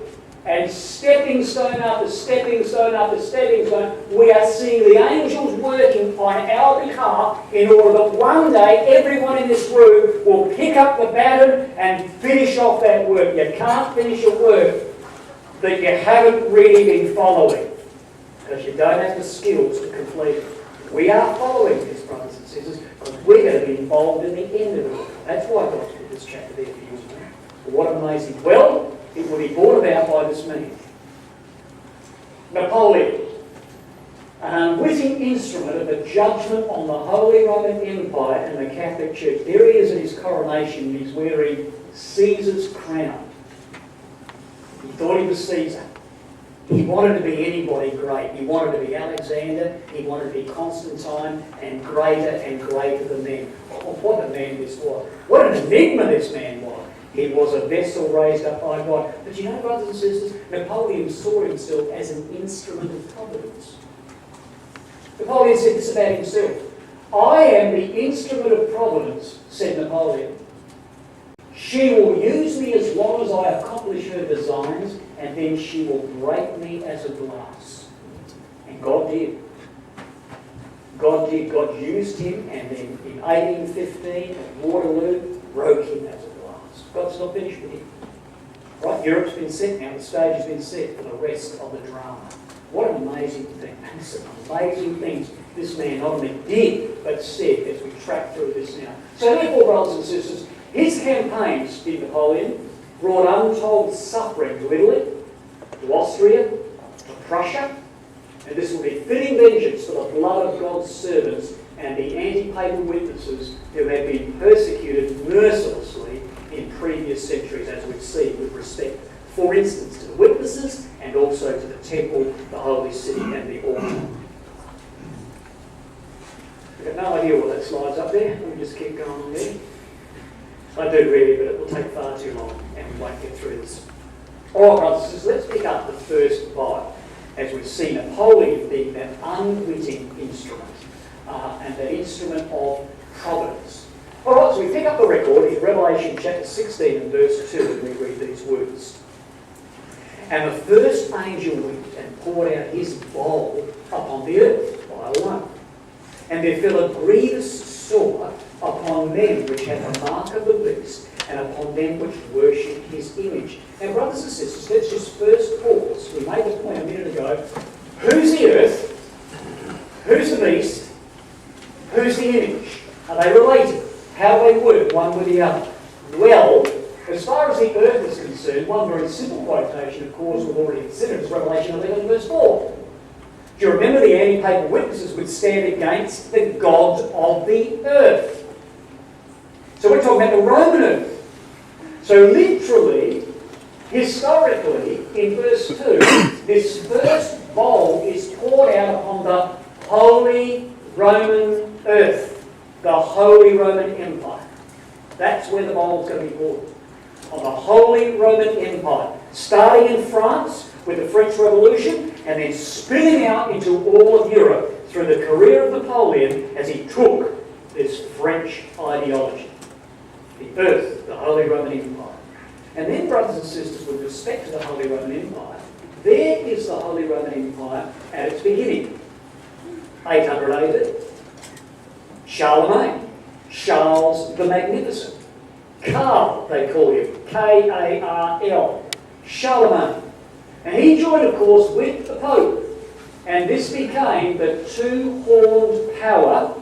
And stepping stone after stepping stone after stepping stone, we are seeing the angels working on our behalf in order that one day everyone in this room will pick up the baton and finish off that work. You can't finish a work that you haven't really been following, because you don't have the skills to complete it. We are following this, brothers and sisters, because we're going to be involved in the end of it. That's why God's put this chapter there for you and me. What amazing. Well, it will be brought about by this means. Napoleon, an unwitting instrument of the judgment on the Holy Roman Empire and the Catholic Church. There he is at his coronation, and he's wearing Caesar's crown. He thought he was Caesar. He wanted to be anybody great. He wanted to be Alexander, he wanted to be Constantine, and greater than them. Oh, what a man this was. What an enigma this man was. He was a vessel raised up by God. But you know, brothers and sisters, Napoleon saw himself as an instrument of providence. Napoleon said this about himself. I am the instrument of providence, said Napoleon. She will use me as long as I accomplish her designs, and then she will break me as a glass. And God did. God did. God used him, and then in 1815 at Waterloo, broke him as a glass. God's not finished with him. Right? Europe's been set now. The stage has been set for the rest of the drama. What an amazing thing. And some amazing things this man not only did, but said as we track through this now. So therefore, brothers and sisters, his campaigns, did Napoleon, brought untold suffering to Italy, to Austria, to Prussia, and this will be fitting vengeance for the blood of God's servants and the anti-papal witnesses who have been persecuted mercilessly in previous centuries, as we've seen with respect, for instance, to the witnesses and also to the temple, the holy city, and the altar. I've got no idea what that slide's up there. Let me just keep going on there. I do really, but it will take far too long and we won't get through this. All right, brothers and sisters, let's pick up the first vial, as we've seen Napoleon being that unwitting instrument, and that instrument of providence. All right, so we pick up the record in Revelation chapter 16 and verse 2, and we read these words. And the first angel went and poured out his bowl upon the earth, vial 1. And there fell a grievous sore upon them which had the mark of the beast, and upon them which worshipped his image. Now, brothers and sisters, let's just first pause. We made the point a minute ago. Who's the earth? Who's the beast? Who's the image? Are they related? how they work one with the other. Well, as far as the earth is concerned, one very simple quotation, of course, we've already considered, is Revelation 11 verse 4. Do you remember the anti-papal witnesses would stand against the god of the earth? So we're talking about the Roman earth. So literally, historically, in verse 2, this first bowl is poured out upon the Holy Roman earth, the Holy Roman Empire. That's where the bowl is going to be poured. On the Holy Roman Empire. Starting in France with the French Revolution and then spinning out into all of Europe through the career of Napoleon as he took this French ideology. The earth, the Holy Roman Empire. And then, brothers and sisters, with respect to the Holy Roman Empire, there is the Holy Roman Empire at its beginning. 800 AD. Charlemagne. Charles the Magnificent. Karl, they call him. K-A-R-L. Charlemagne. And he joined, of course, with the Pope. And this became the two-horned power,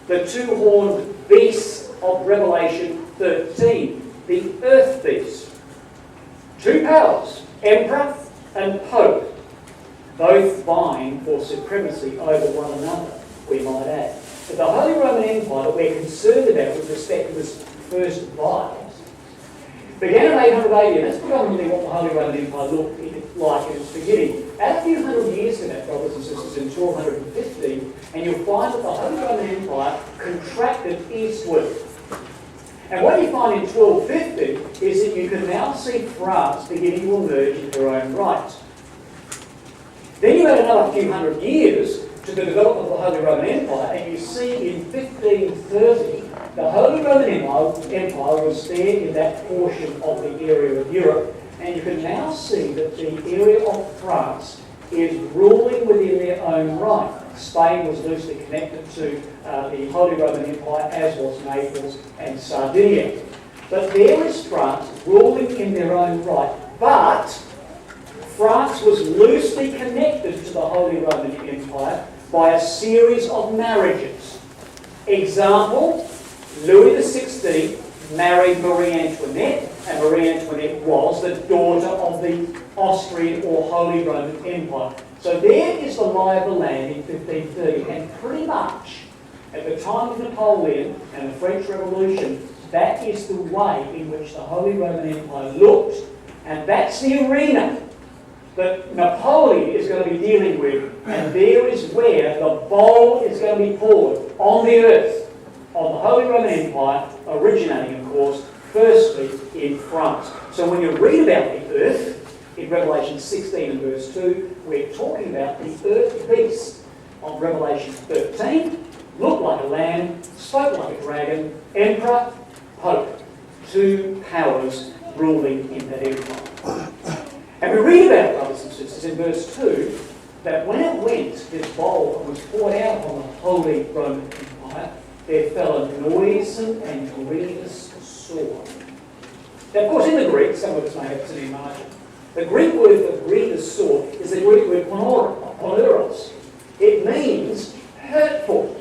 the two-horned beast of Revelation 13, the earth beast. Two powers, emperor and pope, both vying for supremacy over one another, we might add. But the Holy Roman Empire that we're concerned about with respect to this first Vials began in 800 AD, and that's predominantly what the Holy Roman Empire looked like in its beginning. Add a few hundred years to that, brothers and sisters, in 1215, and you'll find that the Holy Roman Empire contracted eastward. And what you find in 1250 is that you can now see France beginning to emerge in their own right. Then you add another few hundred years to the development of the Holy Roman Empire, and you see in 1530 the Holy Roman Empire was there in that portion of the area of Europe, and you can now see that the area of France is ruling within their own right. Spain was loosely connected to the Holy Roman Empire, as was Naples and Sardinia. But there is France ruling in their own right. But France was loosely connected to the Holy Roman Empire by a series of marriages. Example, Louis XVI married Marie Antoinette, and Marie Antoinette was the daughter of the Austrian or Holy Roman Empire. So there is the lie of the land in 1530, and pretty much at the time of Napoleon and the French Revolution, that is the way in which the Holy Roman Empire looked, and that's the arena that Napoleon is going to be dealing with, and there is where the bowl is going to be poured on the earth, on the Holy Roman Empire, originating, of course, firstly in France. So when you read about the earth, in Revelation 16 and verse 2, we're talking about the earth beast of Revelation 13, looked like a lamb, spoke like a dragon, emperor, pope, two powers ruling in that empire. And we read about, brothers and sisters, in verse 2, that when it went, this bowl, and was poured out on the Holy Roman Empire, there fell a noisome and grievous sword. Now, of course, in the Greek, some of us may have seen in margin, the Greek word for grievous sword is the Greek word poneros. It means hurtful.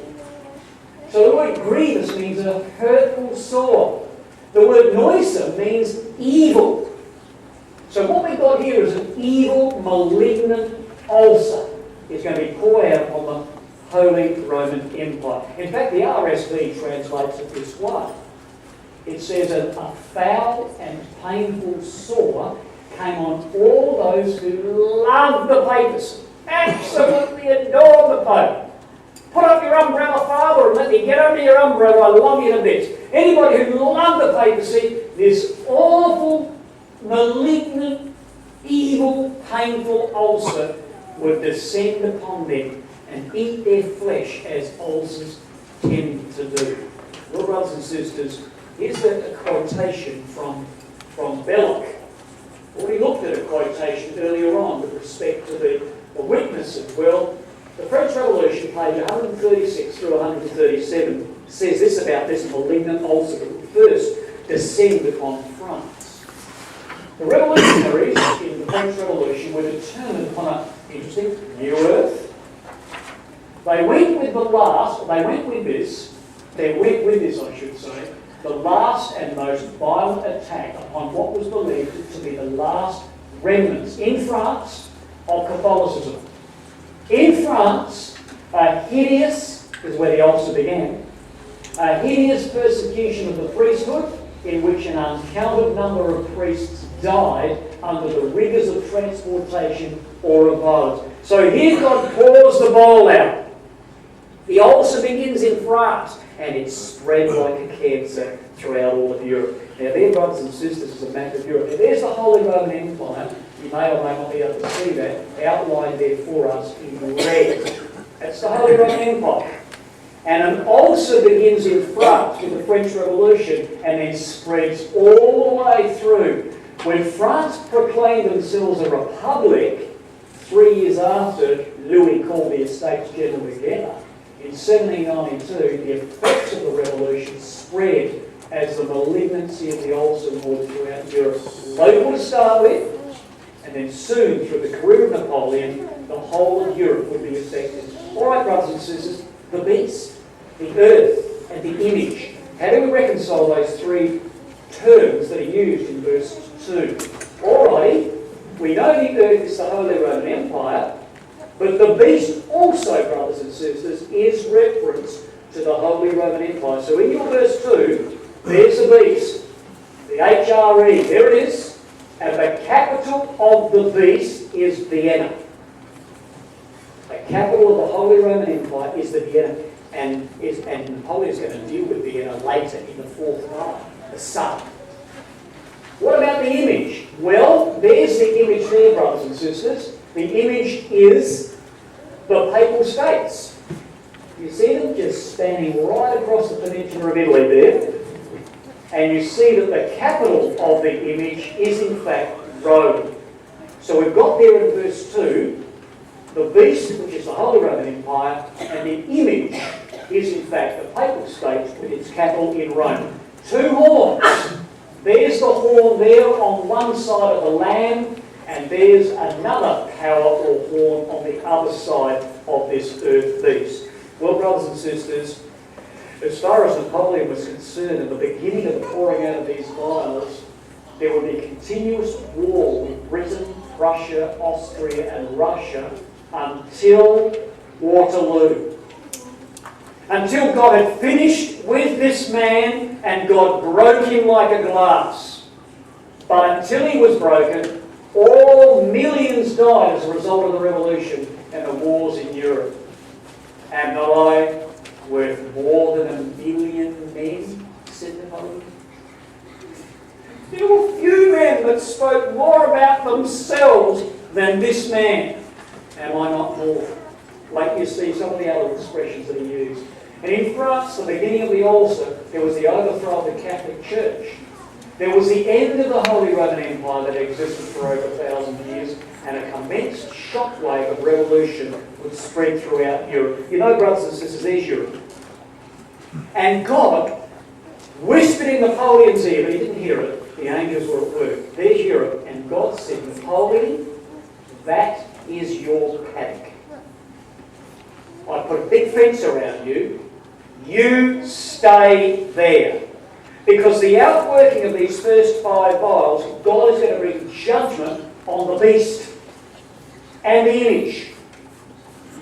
So the word grievous means a hurtful sword. The word noisome means evil. So what we've got here is an evil, malignant ulcer. It's going to be poured out on the Holy Roman Empire. In fact, the RSV translates it this way. It says a foul and painful sore came on all those who loved the papacy, absolutely adored the Pope. Put up your umbrella, Father, and let me get under your umbrella. I love you to bits. Anybody who loved the papacy, this awful, malignant, evil, painful ulcer would descend upon them and eat their flesh as ulcers tend to do. Well, brothers and sisters, here's a quotation from Belloc. We looked at a quotation earlier on with respect to the witnesses. Well, the French Revolution, page 136 through 137, says this about this malignant ulcer that would first descend upon France. The revolutionaries in the French Revolution were determined upon an interesting new earth. They went with this, there went with this, I should say, the last and most violent attack upon what was believed to be the last remnants in France of Catholicism. In France, a hideous, this is where the ulcer began, a hideous persecution of the priesthood in which an uncounted number of priests died under the rigours of transportation or of violence. So here God pours the bowl out. The ulcer begins in France and it spread like a cancer throughout all of Europe. Now there, brothers and sisters, is a map of Europe. Now there's the Holy Roman Empire. You may or may not be able to see that outlined there for us in red. That's the Holy Roman Empire. And an ulcer begins in France with the French Revolution and then spreads all the way through. When France proclaimed themselves a republic, 3 years after Louis called the Estates General together, in 1792, the effects of the revolution spread as the malignancy of the ulcer moved throughout Europe. Local to start with, and then soon, through the career of Napoleon, the whole of Europe would be affected. All right, brothers and sisters, the beast, the earth, and the image. How do we reconcile those three terms that are used in verse 2? Alrighty, we know the earth is the Holy Roman Empire, but the beast also, brothers and sisters, is reference to the Holy Roman Empire. So in your verse 2, there's the beast, the HRE, there it is, and the capital of the beast is Vienna. The capital of the Holy Roman Empire is the Vienna, and Napoleon's going to deal with Vienna later in the fourth line, the sun. What about the image? Well, there's the image there, brothers and sisters. The image is the Papal States. You see them just standing right across the peninsula of Italy there. And you see that the capital of the image is in fact Rome. So we've got there in verse 2, the beast, which is the Holy Roman Empire, and the image is in fact the Papal States with its capital in Rome. 2 horns. There's the horn there on one side of the Lamb, and there's another power or horn on the other side of this earth beast. Well, brothers and sisters, as far as Napoleon was concerned, at the beginning of the pouring out of these vials, there would be continuous war with Britain, Prussia, Austria and Russia until Waterloo. Until God had finished with this man and God broke him like a glass. But until he was broken, all millions died as a result of the revolution and the wars in Europe. Am not I worth more than 1 million men, said Napoleon? There were few men that spoke more about themselves than this man. Am I not more? Like you see some of the other expressions that he used. And in France, the beginning of the ulcer, there was the overthrow of the Catholic Church. There was the end of the Holy Roman Empire that existed for over 1,000 years, and a commenced shockwave of revolution would spread throughout Europe. You know, brothers and sisters, there's Europe. And God whispered in Napoleon's ear, but he didn't hear it. The angels were at work. There's Europe. And God said, Napoleon, that is your paddock. I put a big fence around you. You stay there. Because the outworking of these first 5 vials, God is going to bring judgment on the beast and the image.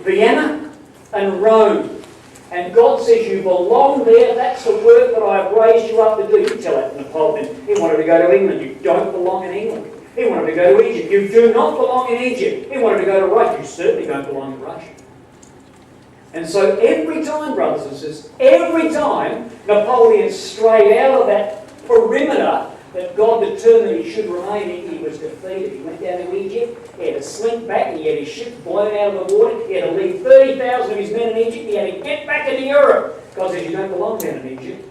Vienna and Rome. And God says you belong there. That's the work that I have raised you up to do. You tell that to Napoleon. He wanted to go to England. You don't belong in England. He wanted to go to Egypt. You do not belong in Egypt. He wanted to go to Russia. You certainly don't belong in Russia. And so every time, brothers and sisters, every time Napoleon strayed out of that perimeter that God determined he should remain in, he was defeated. He went down to Egypt, he had to slink back, and he had his ship blown out of the water, he had to leave 30,000 of his men in Egypt, he had to get back into Europe. God says, you don't belong down in Egypt.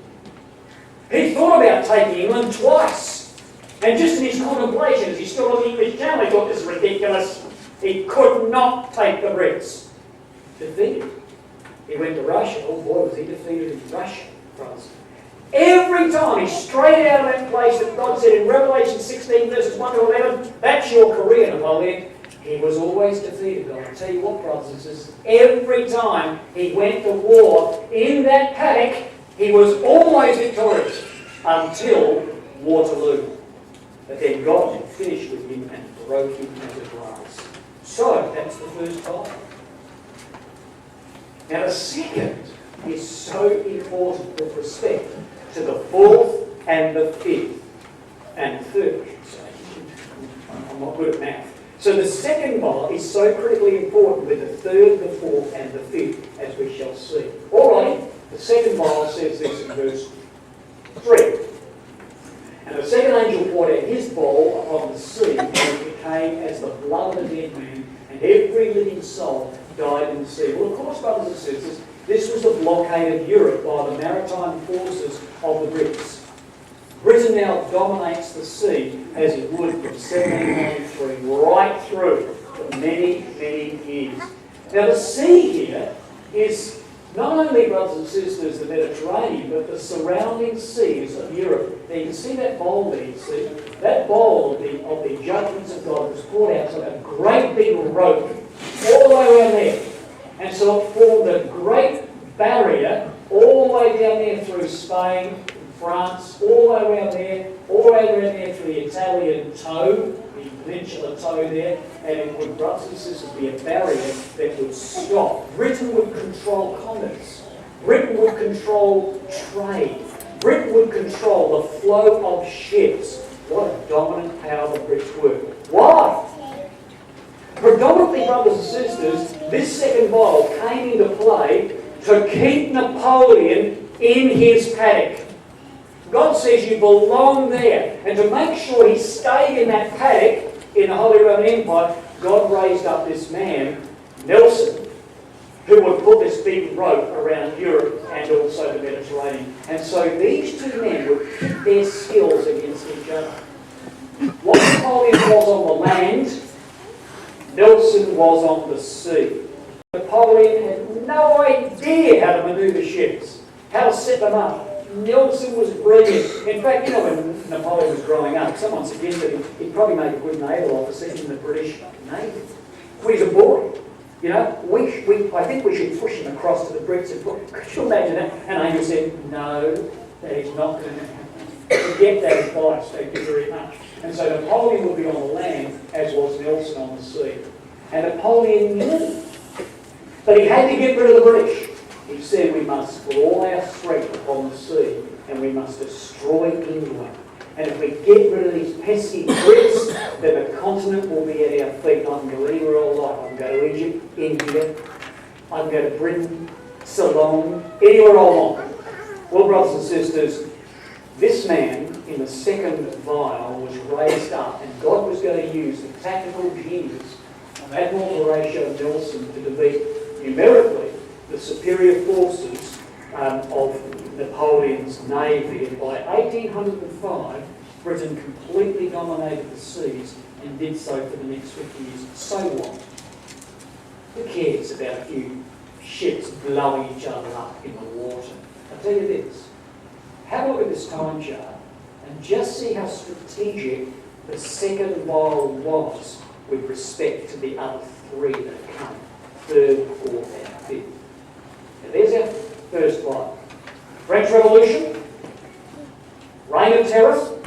He thought about taking England twice. And just in his contemplations, he stood on the English Channel, he thought, this is ridiculous. He could not take the Brits. Defeated. He went to Russia. Oh boy, was he defeated in Russia, brothers. Every time he strayed out of that place that God said in Revelation 16 verses 1 to 11, that's your career, Napoleon. He was always defeated. But I'll tell you what, brothers and sisters, every time he went to war in that paddock, He was always victorious until Waterloo. But then God finished with him and broke him into glass. So, that's the first vial. Now the second is so important with respect to the fourth and the fifth. And third, I should say. I'm not good at math. So the second vial is so critically important with the third, the fourth, and the fifth, as we shall see. Alright, the second vial says this in verse 3. And the second angel poured out his bowl upon the sea, and it became as the blood of a dead man, and every living soul died in the sea. Well, of course, brothers and sisters, this was the blockade of Europe by the maritime forces of the Brits. Britain now dominates the sea as it would from 1793 right through for many, many years. Now the sea here is not only, brothers and sisters, the Mediterranean, but the surrounding seas of Europe. Now you can see that bowl there, you see? That bowl of the judgments of God was poured out to a great big rope all the way around there. And so it formed a great barrier all the way down there through Spain, France, all the way around there, all the way around there to the Italian toe, the peninsula toe there, and it would, brothers and sisters, be a barrier that would stop. Britain would control commerce. Britain would control trade. Britain would control the flow of ships. What a dominant power the Brits were. Why? Predominantly, brothers and sisters, this second vial came into play to keep Napoleon in his paddock. God says you belong there. And to make sure he stayed in that paddock in the Holy Roman Empire, God raised up this man, Nelson, who would put this big rope around Europe and also the Mediterranean. And so these two men would pit their skills against each other. What Napoleon was on the land, Nelson was on the sea. Napoleon had no idea how to manoeuvre ships, how to set them up. Nelson was brilliant. In fact, you know, when Napoleon was growing up, someone suggested he'd probably make a good naval officer in the British Navy. When he's a boy, you know, I think we should push him across to the Brits and put. Could you imagine that? And Angel said, no, that is not going to happen. Forget that advice, thank you very much. And so Napoleon would be on the land, as was Nelson on the sea. And Napoleon knew. But he had to get rid of the British. He said we must put all our strength upon the sea and we must destroy England. And if we get rid of these pesky Brits, then the continent will be at our feet. I can go anywhere I like. I can go to Egypt, India, I can go to Britain, Ceylon, anywhere I want. Well, brothers and sisters, this man in the second vial was raised up, and God was going to use the tactical genius of Admiral Horatio Nelson to defeat numerically the superior forces of Napoleon's navy. And by 1805, Britain completely dominated the seas and did so for the next 50 years. So what? Who cares about a few ships blowing each other up in the water? I'll tell you this. Have a look at this time chart and just see how strategic the second vial was with respect to the other three that have come. Third, fourth, and fifth. Now there's our first vial. French Revolution, Reign of Terror.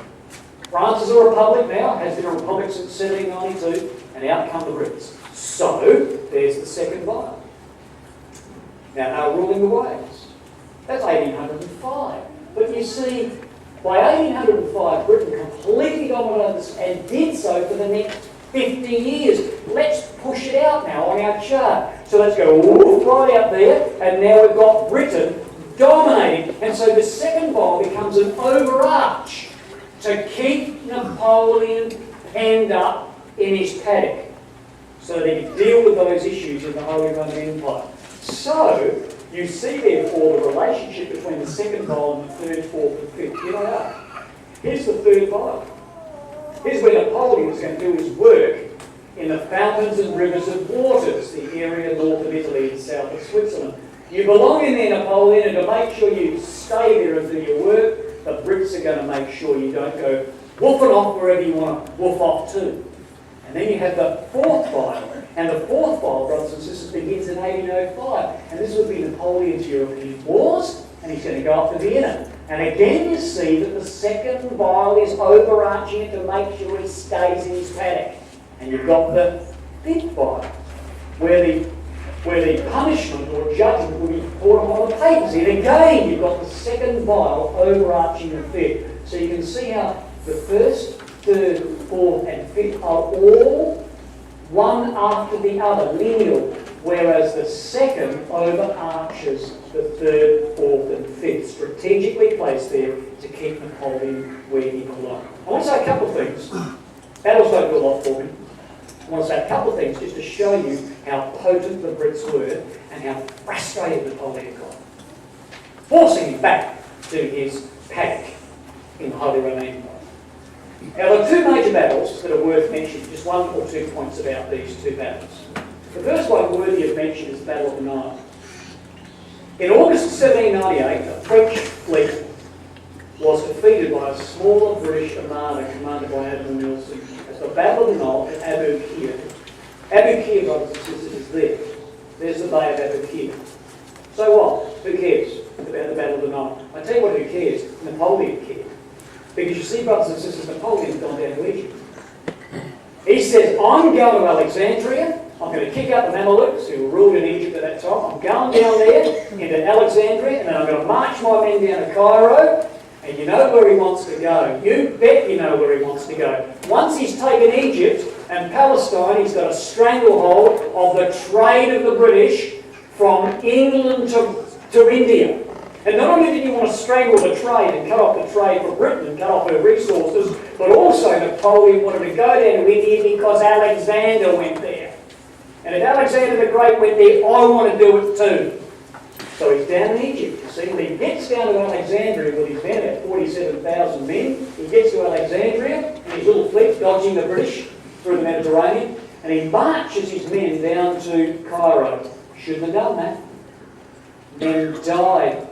France is a republic now, has been a republic since 1792, and out come the Brits. So, there's the second vial. Now, they're ruling the waves. That's 1805. But you see, by 1805, Britain completely dominated this and did so for the next 50 years. Let's push it out now on our chart. So let's go woof, right out there, and now we've got Britain dominating. And so the second vial becomes an overarch to keep Napoleon penned up in his paddock so that he could deal with those issues in the Holy Roman Empire. So, you see therefore the relationship between the second vial and the third, fourth and fifth. Here they are. Here's the third vial. Here's where Napoleon was going to do his work in the fountains and rivers of waters, the area north of Italy and south of Switzerland. You belong in there, Napoleon, and to make sure you stay there and do your work, the Brits are going to make sure you don't go woofing off wherever you want to woof off to. And then you have the fourth vial. And the fourth vial, brothers and sisters, begins in 1805. And this would be Napoleon's European wars. and he's going to go up to Vienna. And again you see that the second vial is overarching it to make sure he stays in his paddock. And you've got the fifth vial, where the punishment or judgment will be poured upon the papers. And again you've got the second vial overarching the fifth. So you can see how the first, third, fourth and fifth are all one after the other, lineal, whereas the second overarches the third, fourth and fifth, strategically placed there to keep Napoleon where he belongs. I want to say a couple of things. Battles don't do a lot for me. I want to say a couple of things just to show you how potent the Brits were and how frustrated Napoleon got, forcing him back to his paddock in the Holy Roman Empire. Now, there are two major battles that are worth mentioning, just one or 2 points about these two battles. The first one worthy of mention is the Battle of the Nile. In August 1798, a French fleet was defeated by a smaller British armada commanded by Admiral Nelson at the Battle of the Nile at Abu Qir. Abu Qir, brothers and sisters, is there. There's the Bay of Abu Qir. So what? Who cares about the Battle of the Nile? I tell you what, who cares? Napoleon cared. Because you see, brothers and sisters, Napoleon's gone down to Egypt. He says, I'm going to Alexandria. I'm going to kick out the Mamelukes who ruled in Egypt at that time. I'm going down there into Alexandria, and then I'm going to march my men down to Cairo. And you know where he wants to go. You bet you know where he wants to go. Once he's taken Egypt and Palestine, he's got a stranglehold of the trade of the British from England to India. And not only did he want to strangle the trade and cut off the trade for Britain and cut off her resources, but also Napoleon wanted to go down to India because Alexander went there. And if Alexander the Great went there, I want to do it too. So he's down in Egypt. You see, when he gets down to Alexandria with his men, about 47,000 men, he gets to Alexandria and his little fleet dodging the British through the Mediterranean, and he marches his men down to Cairo. Shouldn't have done that. Men died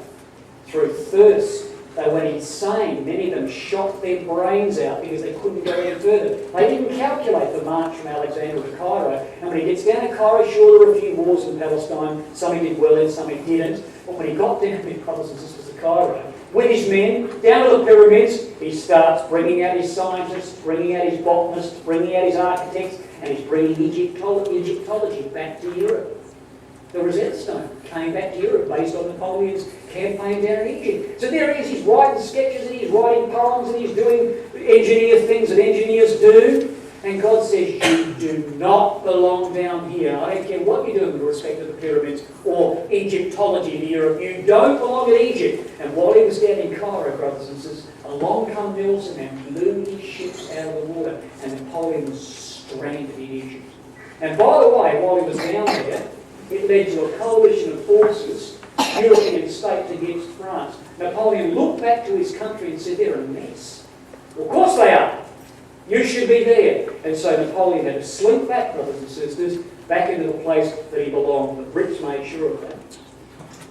through thirst. They went insane. Many of them shot their brains out because they couldn't go any further. They didn't calculate the march from Alexandria to Cairo. And when he gets down to Cairo, sure, there were a few wars in Palestine. Some he did well in, some he didn't. But when he got down, his brothers and sisters, to Cairo, with his men, down to the pyramids, he starts bringing out his scientists, bringing out his botanists, bringing out his architects, and he's bringing Egyptology back to Europe. The Rosetta Stone came back to Europe based on Napoleon's campaign down in Egypt. So there he is, he's writing sketches and he's writing poems and he's doing engineer things that engineers do. And God says, you do not belong down here. I don't care what you're doing with respect to the pyramids or Egyptology in Europe. You don't belong in Egypt. And while he was down in Cairo, brothers and sisters, along come Nelson and blew his ships out of the water. And Napoleon was stranded in Egypt. And by the way, while he was down there, it led to a coalition of forces, European states against France. Napoleon looked back to his country and said, they're a mess. Well, of course they are. You should be there. And so Napoleon had to slink back, brothers and sisters, back into the place that he belonged. The Brits made sure of that.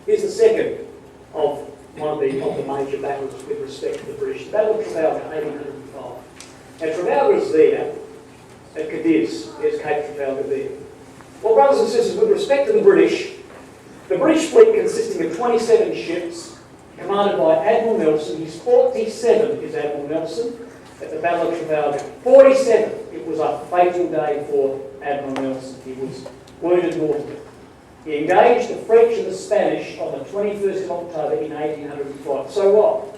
Here's the second of one of the major battles with respect to the British. The Battle of Trafalgar, 1805. Now, Trafalgar is there at Cadiz. There's Cape Trafalgar there. Well, brothers and sisters, with respect to the British fleet consisting of 27 ships, commanded by Admiral Nelson. He's 47 is Admiral Nelson at the Battle of Trafalgar. 47. It was a fatal day for Admiral Nelson. He was wounded mortally. He engaged the French and the Spanish on the 21st of October in 1805. So what?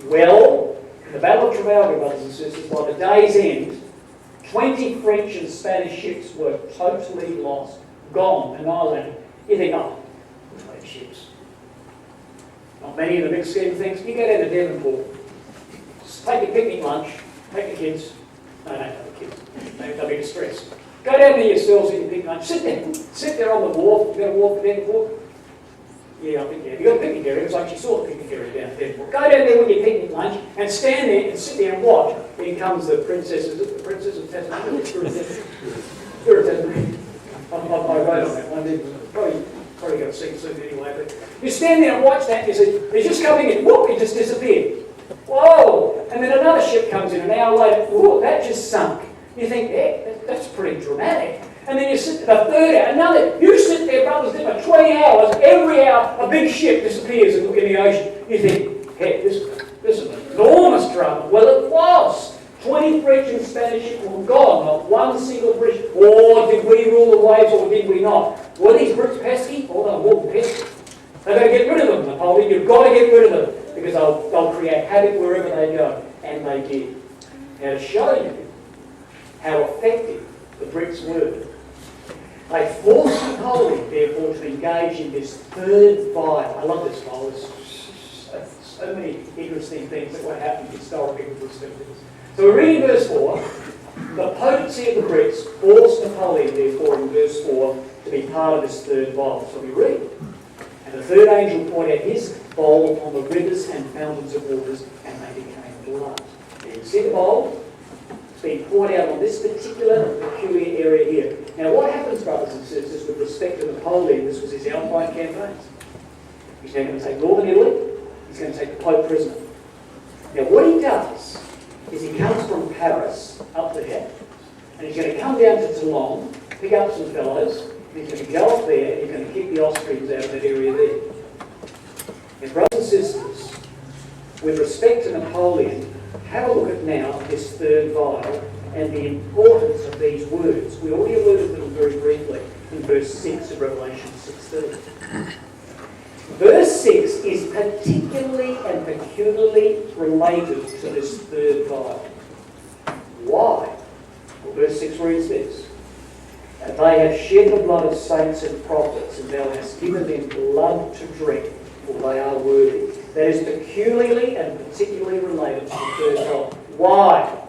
Well, in the Battle of Trafalgar, brothers and sisters, by the day's end, 20 French and Spanish ships were totally lost, gone, annihilated. You think, oh, 20 ships. Not many in the big scheme of things. You go down to Devonport, just take your picnic lunch, take the kids. No, don't take the kids. They'll be distressed. Go down there yourselves in your picnic lunch. Sit there on the wharf. You've got a wharf at Devonport? Yeah, I think yeah. You've got a picnic area. It was like you saw the picnic area down there. Go down there with your picnic lunch and stand there and sit there and watch. In comes the princess, is it the princess of Tasmania? Spirit of Tasmania. I wrote on that one. Probably going to sing soon anyway. But you stand there and watch that and you see, they're just coming in. Whoop, it just disappeared. Whoa! And then another ship comes in an hour later. Whoa, that just sunk. You think, yeah, that's pretty dramatic. And then you sit the third hour, another. You sit there, brothers, for 20 hours. Every hour, a big ship disappears in the ocean. You think, heck, this is enormous drama. Well, it was. 20 French and Spanish ships were gone, not one single British. Or did we rule the waves, or did we not? Were these Brits pesky? Oh, they were more than pesky. They've got to get rid of them, Napoleon. You've got to get rid of them because they'll create havoc wherever they go. And they did. Now, to show you how effective the Brits were, they forced Napoleon, therefore, to engage in this third vial. I love this vial. There's so many interesting things that were happening historically with respect to this. So we read in verse 4, the potency of the Brits forced Napoleon, therefore, in verse 4, to be part of this third vial. So we read, and the third angel poured out his bowl upon the rivers and fountains of waters, and they became blood. And you see the bowl? It's been poured out on this particular peculiar area here. Now what happens, brothers and sisters, with respect to Napoleon? This was his outlying campaigns. He's now going to take northern Italy. He's going to take the Pope prisoner. Now what he does is he comes from Paris up there, and he's going to come down to Toulon, pick up some fellows, and he's going to go up there, and he's going to kick the Austrians out of that area there. Now brothers and sisters, with respect to Napoleon, have a look at now this third vial and the importance of these words. We already alluded to them very briefly in verse 6 of Revelation 16. Verse 6 is particularly and peculiarly related to this third vial. Why? Well, verse 6 reads this. And they have shed the blood of saints and prophets, and thou hast given them blood to drink, for they are worthy. That is peculiarly and particularly related to the third vial. Why?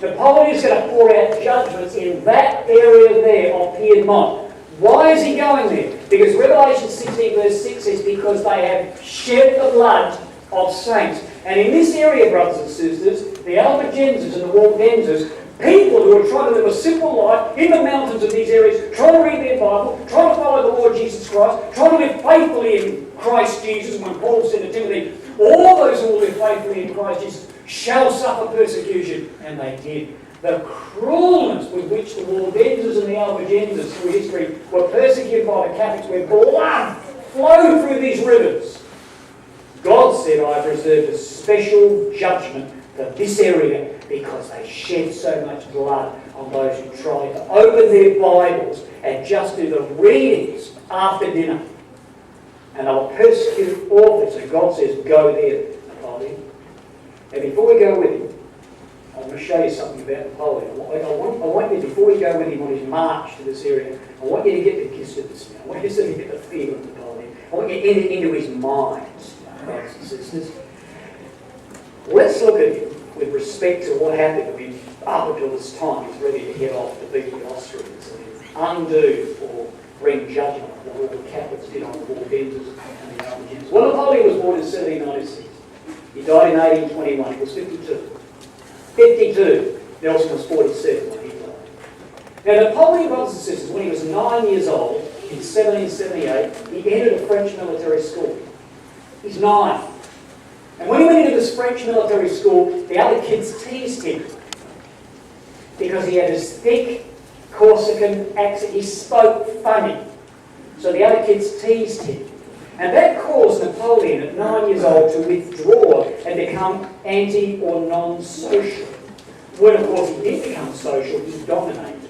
Napoleon is going to pour out judgments in that area there of Piedmont. Why is he going there? Because Revelation 16 verse 6 says, because they have shed the blood of saints. And in this area, brothers and sisters, the Albigenses and the Waldenses, people who are trying to live a simple life in the mountains of these areas, trying to read their Bible, trying to follow the Lord Jesus Christ, trying to live faithfully in Christ Jesus. When Paul said to Timothy, all those who will live faithfully in Christ Jesus shall suffer persecution. And they did. The cruelness with which the Waldenses and the Albigenses through history were persecuted by the Catholics, where blood flowed through these rivers. God said, I have reserved a special judgment for this area because they shed so much blood on those who tried to open their Bibles and just do the readings after dinner. And they'll persecute authors. And God says, go there, Napoleon. And before we go with him, I'm going to show you something about Napoleon. I want you, before we go with him on his march to this area, I want you to get the gist of this now. I want you to get the feel of Napoleon. I want you to enter into his mind, brothers and sisters. Let's look at him with respect to what happened to him up until this time. He's ready to head off to beat the Austrians and undo or bring judgment on what all the Catholics did on the Waldenses and the Albigenses. Well, Napoleon was born in 1796. He died in 1821. He was 52. 52. Nelson was 47 when he died. Now, Napoleon, brothers and sisters, when he was 9 years old, in 1778, he entered a French military school. He's 9. And when he went into this French military school, the other kids teased him because he had this thick Corsican accent. He spoke funny. So the other kids teased him. And that caused Napoleon at 9 years old to withdraw and become anti or non-social. When, of course, he did become social, he dominated.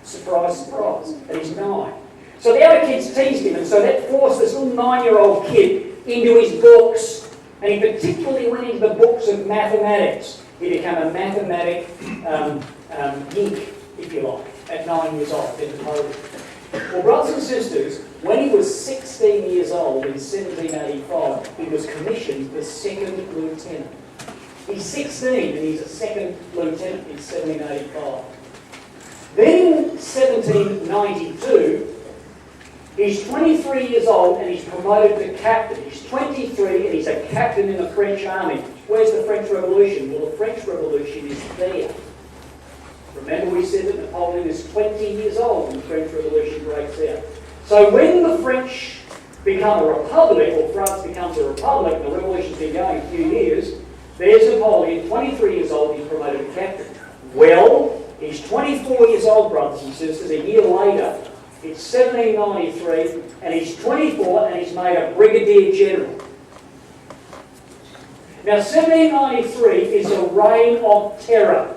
Surprise, surprise, at his 9. So the other kids teased him, and so that forced this little 9-year-old kid into his books. And he particularly went into the books of mathematics. He became a mathematic geek, if you like, at 9 years old, then Napoleon. Well, brothers and sisters, when he was 16 years old in 1785, he was commissioned as second lieutenant. He's 16 and he's a second lieutenant in 1785. Then in 1792, he's 23 years old and he's promoted to captain. He's 23 and he's a captain in the French army. Where's the French Revolution? Well, the French Revolution is there. Remember we said that Napoleon is 20 years old when the French Revolution breaks out. So when the French become a republic, or France becomes a republic, and the revolution's been going a few years, there's Napoleon, 23 years old, he's promoted to captain. Well, He's 24 years old, brothers and sisters. A year later, it's 1793, and he's 24 and he's made a brigadier general. Now, 1793 is a reign of terror.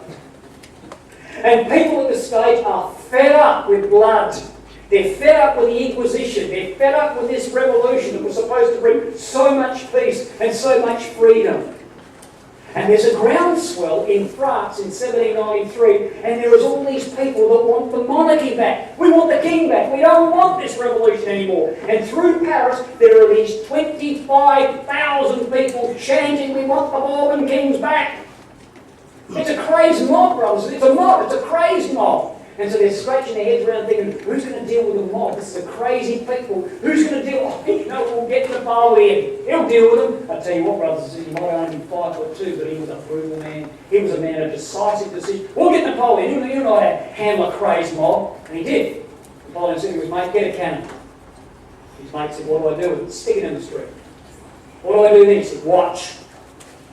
And people at the stage are fed up with blood. They're fed up with the Inquisition. They're fed up with this revolution that was supposed to bring so much peace and so much freedom. And there's a groundswell in France in 1793, and there is all these people that want the monarchy back. We want the king back. We don't want this revolution anymore. And through Paris, there are these 25,000 people chanting, we want the Bourbon kings back. It's a crazed mob, brothers. It's a mob. It's a crazed mob. And so they're scratching their heads around thinking, who's going to deal with the mob? This is a crazy people. Who's going to deal with them? We'll get Napoleon. He'll deal with them. I tell you what, brothers and sisters, he might only be 5'2", but he was a brutal man. He was a man of decisive decision. We'll get Napoleon. You know how to handle a crazed mob. And he did. Napoleon said to his mate, get a cannon. His mate said, what do I do with it? Stick it in the street. What do I do then? He said, watch.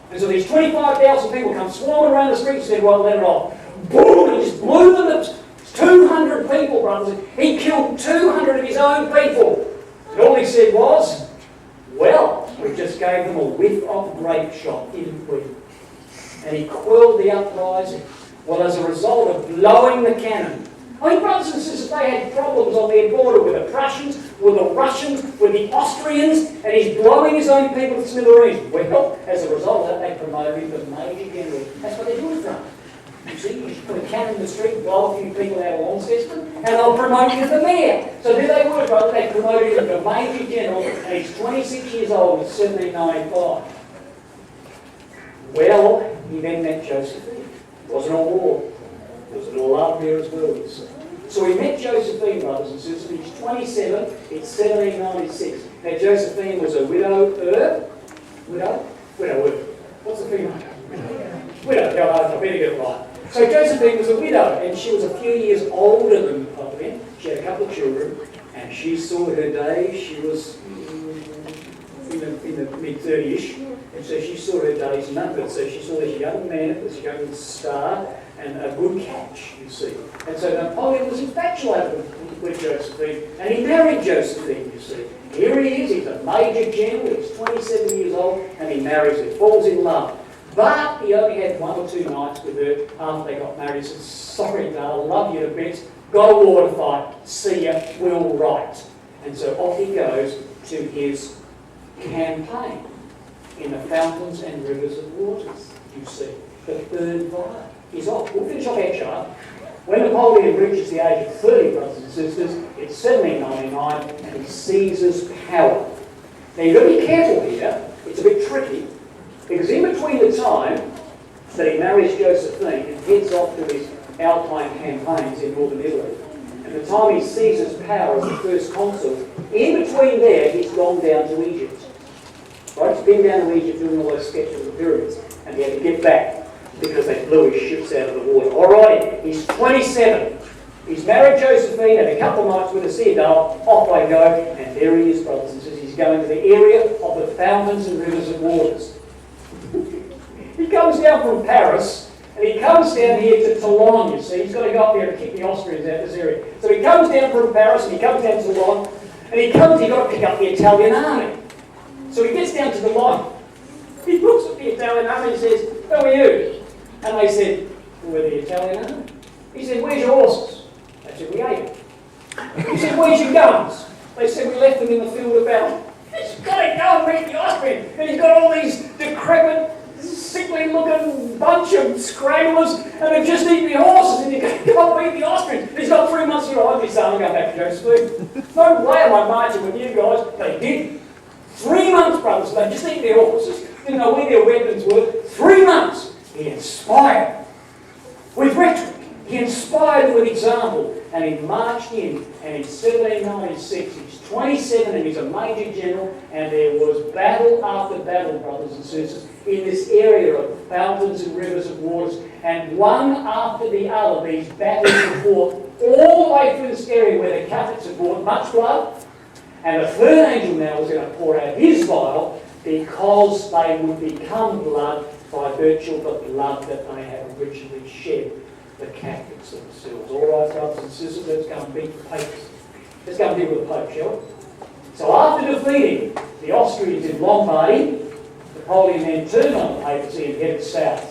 And so these 25,000 people come swarming around the street and said, well, let it off. Boom! He just blew them. 200 people, brothers. He killed 200 of his own people. And all he said was, well, we just gave them a whiff of grape shot, didn't we? And he quelled the uprising. Well, as a result of blowing the cannon. I mean, brothers and sisters, they had problems on their border with the Prussians, with the Russians, with the Austrians, and he's blowing his own people to smithereens. Well, as a result of that, they promoted him to Major General. That's what they're doing for him. You see, you just put a cannon in the street, blow a few people out of Launceston, and they'll promote you to mayor. So there they were, brother. They promoted him to Major General, and he's 26 years old in 1795. Well, he then met Josephine. It wasn't all war. It was all love there as well, you see. So he met Josephine, brothers and sisters. He's 27. It's 1796. Now, Josephine was a widower. Widower. What's the female? Widow. No, I better get it right. So Josephine was a widow, and she was a few years older than Napoleon. She had a couple of children, and she saw her days. She was in the mid-30-ish, and so she saw her days numbered. So she saw this young man, this young star, and a good catch, you see. And so Napoleon was infatuated with Josephine, and he married Josephine, you see. Here he is, he's a major general, he's 27 years old, and he marries her, falls in love. But he only had 1 or 2 nights with her after they got married. He said, sorry, darling, love you to bits, got a war to fight, see ya, we'll write. And so off he goes to his campaign in the fountains and rivers of waters, you see. The third vial. He's off. We'll finish off our chart. When Napoleon reaches the age of 30, brothers and sisters, it's 1799, and he seizes power. Now you've got to be careful here. It's a bit tricky. Because in between the time that he marries Josephine and heads off to his Alpine campaigns in northern Italy, and the time he seizes power as the first consul, in between there he's gone down to Egypt. Right? He's been down to Egypt doing all those sketches of the pyramids, and he had to get back because they blew his ships out of the water. Alrighty, he's 27. He's married Josephine, had a couple of nights with her, see you, darling, off they go, and there he is, brothers and sisters. He's going to the area of the fountains and rivers of waters. He comes down from Paris, and he comes down here to Toulon, you see. He's got to go up there and kick the Austrians out of this area. So he comes down from Paris, and he comes down to Toulon, and he's got to pick up the Italian army. So he gets down to Toulon. He looks at the Italian army and says, who are you? And they said, we're the Italian army. He said, where's your horses? They said, we ate them. He said, where's your guns? They said, we left them in the field of battle. He's got to go and meet the Austrian. And he's got all these decrepit, sickly-looking bunch of scramblers, and they've just eaten the horses, and you go and meet the Austrian. He's got 3 months to go. I'd be saying, I'm going back to Josephine. No way am I marching with you guys. They did. 3 months, brothers. They just eat their horses. Didn't know where their weapons were. 3 months. He inspired with rhetoric. He inspired with example. And he marched in, and in 1796, he's 27 and he's a major general, and there was battle after battle, brothers and sisters, in this area of fountains and rivers of waters, and one after the other, these battles were fought all the way through this area where the Catholics had brought much blood, and the third angel now was going to pour out his vial because they would become blood by virtue of the blood that they had originally shed. the Catholics themselves. All right, brothers and sisters, let's go and beat the Popes. Let's go and deal with the Pope, shall we? So after defeating the Austrians in Lombardy, Napoleon then turned on the papacy and headed south.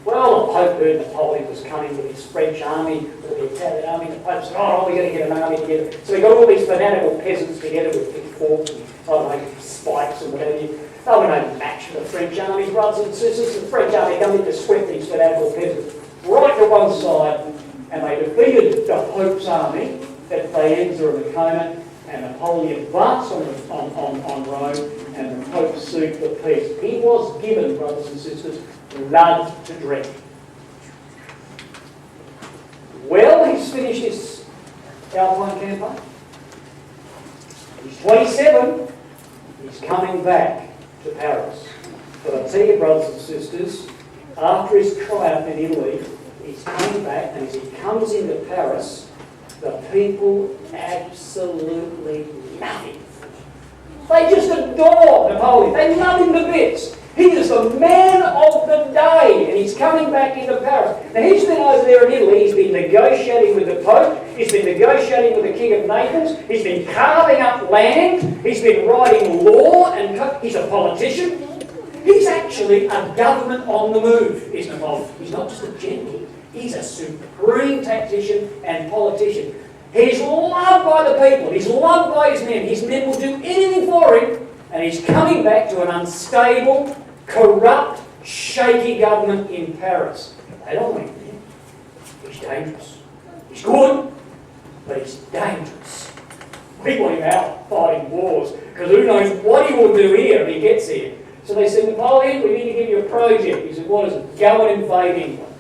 Well, the Pope heard Napoleon was coming with his French army, with the Italian army. The Pope said, oh, we're going to get an army together. So he got all these fanatical peasants together with pitchforks and, I don't know, spikes and whatever. They were no match for the French army, brothers and sisters. The French army come in to sweep these fanatical peasants right to one side, and they defeated the Pope's army at Vials and Ancona, and Napoleon advanced on Rome, and the Pope sued for peace. He was given, brothers and sisters, blood to drink. Well, he's finished his Alpine campaign. He's 27. He's coming back to Paris. But I tell you, brothers and sisters, after his triumph in Italy, he's coming back, and as he comes into Paris, the people absolutely love him. They just adore Napoleon. They love him to bits. He is the man of the day, and he's coming back into Paris. Now, he's been over there in Italy. He's been negotiating with the Pope. He's been negotiating with the King of Naples. He's been carving up land. He's been writing law, and he's a politician. He's actually a government on the move, is Napoleon. He's not just a general. He's a supreme tactician and politician. He's loved by the people. He's loved by his men. His men will do anything for him. And he's coming back to an unstable, corrupt, shaky government in Paris. They don't want him. He's dangerous. He's good, but he's dangerous. We want him out fighting wars, because who knows what he will do here if he gets here. So they said, Napoleon, we need to give you a project. He said, what is it? Go and invade England.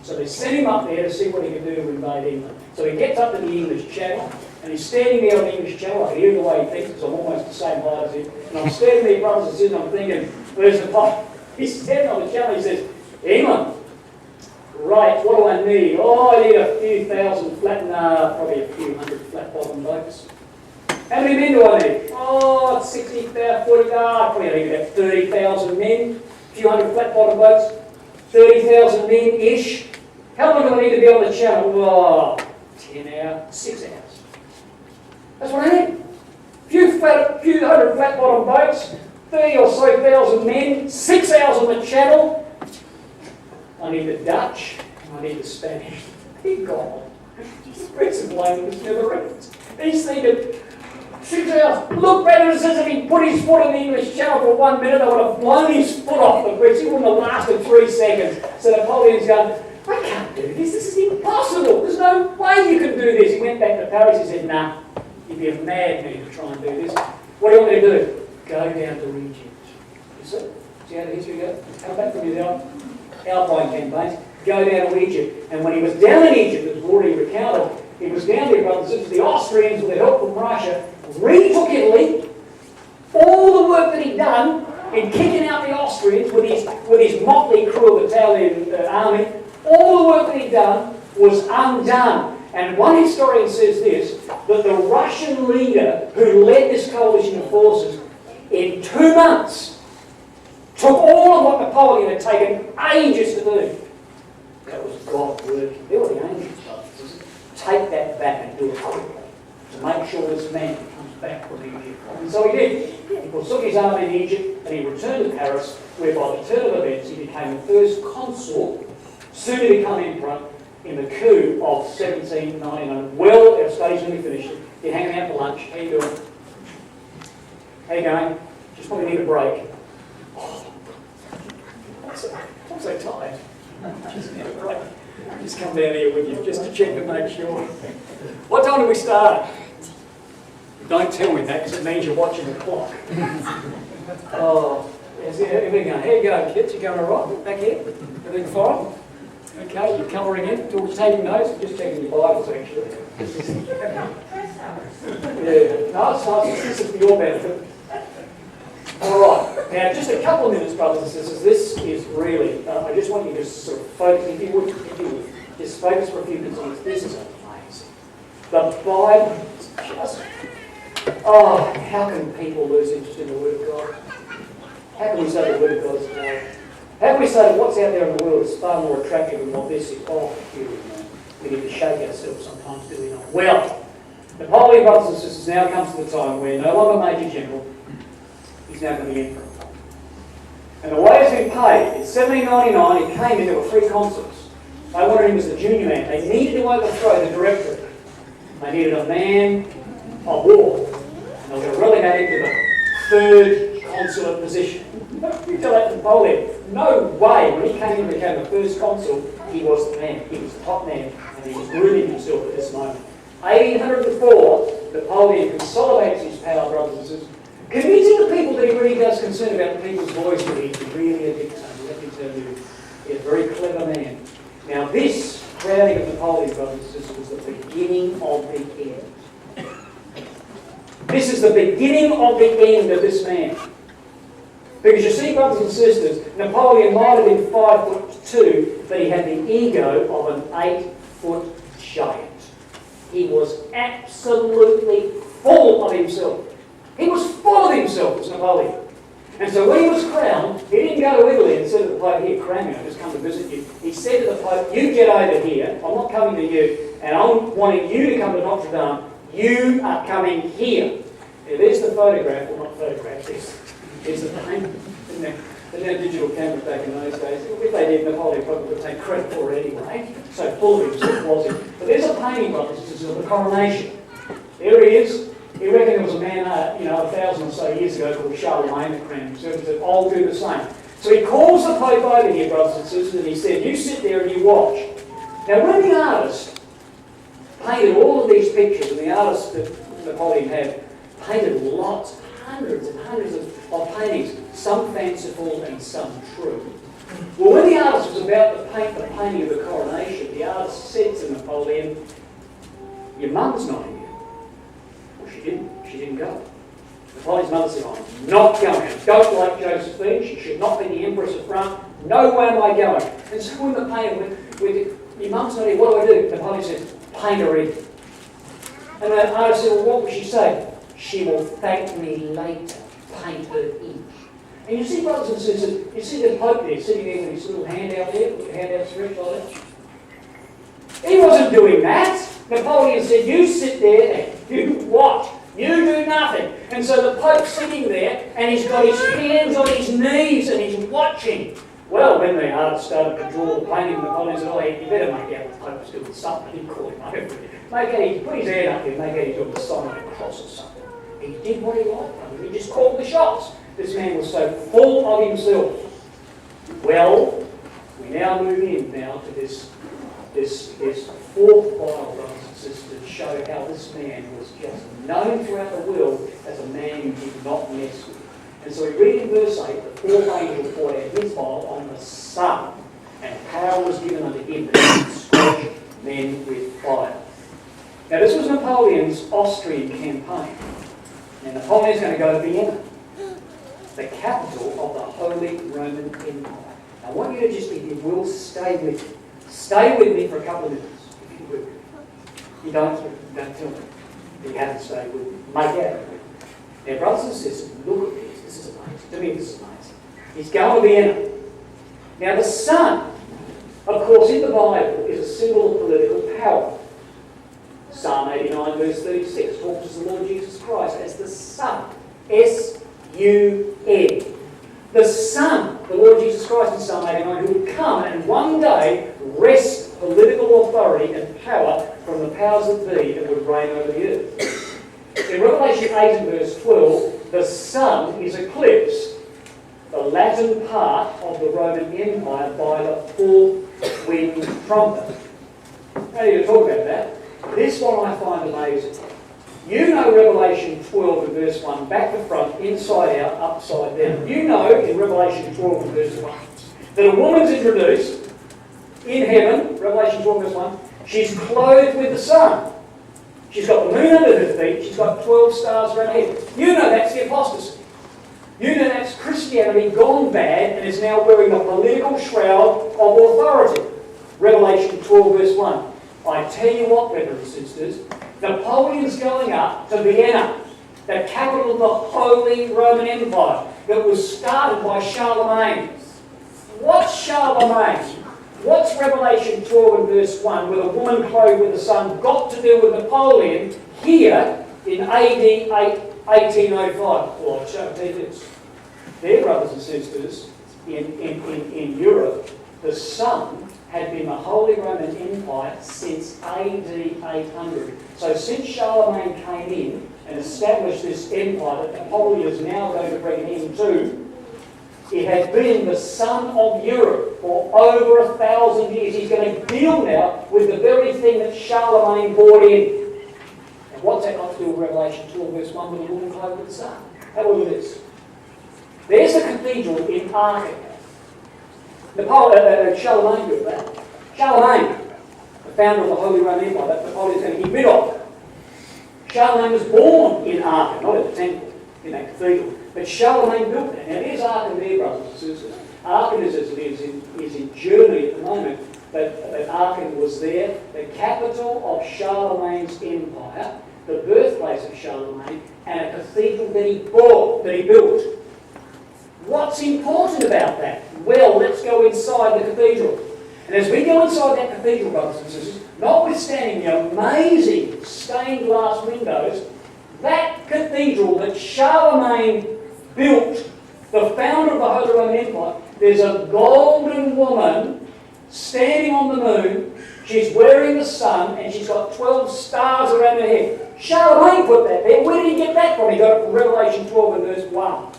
So they sent him up there to see what he could do to invade England. So he gets up to the English Channel, and he's standing there on the English Channel. I can hear the way he thinks, because I'm almost the same height as him. And I'm standing there, brothers and sisters, and I'm thinking, where's the pot? He's standing on the channel, he says, England, right, what do I need? Oh, I need a few thousand probably a few hundred flat-bottom boats. How many men do I need? Oh, 60,000, 40,000, probably I need about 30,000 men, a few hundred flat-bottom boats, 30,000 men-ish. How long do I need to be on the channel? Oh, 10 hours, 6 hours. That's what I need. Few hundred flat-bottom boats, 30 or so thousand men, 6 hours on the channel. I need the Dutch, I need the Spanish. He gone. It's a blame that's never ends. He's thinking, 6 hours. Look, brothers and sisters, if he put his foot in the English Channel for 1 minute, I would have blown his foot off the bridge. He wouldn't have lasted 3 seconds. So Napoleon's going, I can't do this. This is impossible. There's no way you can do this. He went back to Paris. He said, nah, you'd be a madman to try and do this. What do you want me to do? Go down to Egypt. You see how the history goes? Come back from his Alpine campaigns. Go down to Egypt. And when he was down in Egypt, as we've already recounted, he was down there, brothers and sisters. The Austrians, with the help from Russia, retook Italy. All the work that he'd done in kicking out the Austrians with his motley crew of Italian army, all the work that he'd done was undone. And one historian says this, that the Russian leader who led this coalition of forces in 2 months took all of what Napoleon had taken ages to do. That was God working. There were the angels, brothers. Take that back and do it quickly to make sure this man comes back from Egypt. And so he did. He forsook his army in Egypt and he returned to Paris, where by the turn of events he became the first consul, soon to become emperor, in the coup of 1799. Well, our study's nearly finished. You're hanging out for lunch. How you doing? How you going? Just probably need a break. Oh, I'm so tired. Just need a break. Just come down here with you, just to check and make sure. What time do we start? Don't tell me that, because it means you're watching the clock. Oh, is everything going? How you going, kids? You going all right? Back here? Everything fine? Okay, you're colouring in. George, taking notes. I'm just checking your Bibles, actually. Yeah, no, it's nice. This is for your benefit. All right. Now, just a couple of minutes, brothers and sisters. This is really, I just want you to sort of focus, if you would, just focus for a few minutes. This is amazing. The Bible is just, how can people lose interest in the Word of God? How can we say the Word of God is alive? How can we say that what's out there in the world is far more attractive than what this is? Oh, here we need to shake ourselves sometimes, do we not? Well, Napoleon, brothers and sisters, now comes to the time where no longer Major General, he's now going to be Emperor. And the way it's been paid, in 1799 he came in, there were 3 consuls. They wanted him as the junior man. They needed to overthrow the directorate. They needed a man of war. And they were going to relegate him to the 3rd consulate position. You tell that to Napoleon. No way. When he came in and became the 1st consul, he was the man. He was the top man. And he was ruling himself at this moment. 1804, Napoleon consolidates his power, brothers and sisters, convincing the people that he really does concern about the people's voice, that he's really a dictator. Let me tell you, he's a very clever man. Now this crowning of Napoleon, brothers and sisters, was the beginning of the end. This is the beginning of the end of this man. Because you see, brothers and sisters, Napoleon might have been 5'2", but he had the ego of an 8-foot giant. He was absolutely full of himself. He was full of himself, as Napoleon. And so when he was crowned, he didn't go to Italy and said to the Pope, here, crown me, I've just come to visit you. He said to the Pope, you get over here, I'm not coming to you, and I'm wanting you to come to Notre Dame. You are coming here. Now, there's the photograph, well not photograph, there's the paint. They didn't have digital cameras back in those days. If they did, Napoleon probably would take credit for it anyway. So full of himself was he. But there's a painting, brothers and sisters, of the coronation. There he is. He reckoned there was a man, 1,000 or so years ago called Charlemagne that crowned himself. He said, I'll do the same. So he calls the Pope over here, brothers and sisters, and he said, you sit there and you watch. Now when the artist painted all of these pictures, and the artist that Napoleon had painted lots, hundreds and hundreds of paintings, some fanciful and some true. Well, when the artist was about to paint the painting of the coronation, the artist said to Napoleon, your mum's not here. Well, she didn't go. Napoleon's mother said, I'm not going. I don't like Josephine. She should not be the Empress of France. No way am I going. And so when the painter went, your mum's not here, what do I do? Napoleon said, paint her in. And the artist said, well, what would she say? She will thank me later. Paint her in. And you see, brothers and sisters, you see the Pope there, sitting there with his little hand out there, with the hand out stretched like that. He wasn't doing that. Napoleon said, you sit there and you watch. You do nothing. And so the Pope's sitting there and he's got his hands on his knees and he's watching. Well, when the artist started to draw the painting, Napoleon said, oh, you better make out the Pope was doing something. He called him over. He put his hand up there and make out he's doing the sign of a cross or something. He did what he liked. He just called the shots. This man was so full of himself. Well, we now move in now to this 4th Bible, brothers and sisters, to show how this man was just known throughout the world as a man who did not mess with. And so we read in verse 8, the 4th angel poured out his vial on the sun, and power was given unto him that he scorch men with fire. Now this was Napoleon's Austrian campaign. And Napoleon's going to go to Vienna, the capital of the Holy Roman Empire. I want you to just, if you will, stay with me. Stay with me for a couple of minutes, if you will. You don't tell me. You haven't stayed with me. Make out of it. Now, brothers and sisters, look at this. This is amazing. To me, this is amazing. He's going to Vienna. Now, the sun, of course, in the Bible, is a symbol of political power. Psalm 89, verse 36, talks to the Lord Jesus Christ as the Son. S-U-N. The Son, the Lord Jesus Christ in Psalm 89, who would come and one day wrest political authority and power from the powers that be and would reign over the earth. In Revelation 8 and verse 12, the Sun is eclipsed, the Latin part of the Roman Empire, by the 4th wind trumpet. How do you talk about that? This one I find amazing. You know Revelation 12 and verse 1, back to front, inside out, upside down. You know in Revelation 12 and verse 1 that a woman's introduced in heaven, Revelation 12 verse 1, she's clothed with the sun. She's got the moon under her feet, she's got 12 stars around her head. You know that's the apostasy. You know that's Christianity gone bad and is now wearing the political shroud of authority. Revelation 12 verse 1. I tell you what, brothers and sisters, Napoleon's going up to Vienna, the capital of the Holy Roman Empire, that was started by Charlemagne. What's Charlemagne? What's Revelation 12 and verse 1, with a woman clothed with the sun, got to do with Napoleon here in AD 1805? Well, I'll show you this. There, brothers and sisters, in Europe, the sun had been the Holy Roman Empire since AD 800. So since Charlemagne came in and established this empire that Napoleon is now going to bring him to, it has been the sun of Europe for over 1,000 years. He's going to deal now with the very thing that Charlemagne brought in. And what's that got to do with Revelation 12 verse 1 with the woman clothed with the sun? Have a look at this. There's the cathedral in Aachen. Charlemagne built that. Charlemagne, the founder of the Holy Roman Empire, that Napoleon's going to get rid of. Charlemagne was born in Aachen, not at the temple, in that cathedral. But Charlemagne built that. Now there's Aachen there, brothers and sisters. Aachen is as it is in Germany at the moment, but Aachen was there, the capital of Charlemagne's empire, the birthplace of Charlemagne, and a cathedral that he built. What's important about that? Well, let's go inside the cathedral. And as we go inside that cathedral, brothers and sisters, notwithstanding the amazing stained glass windows, that cathedral that Charlemagne built, the founder of the Holy Roman Empire, there's a golden woman standing on the moon. She's wearing the sun and she's got 12 stars around her head. Charlemagne put that there. Where did he get that from? He got it from Revelation 12 and verse 1.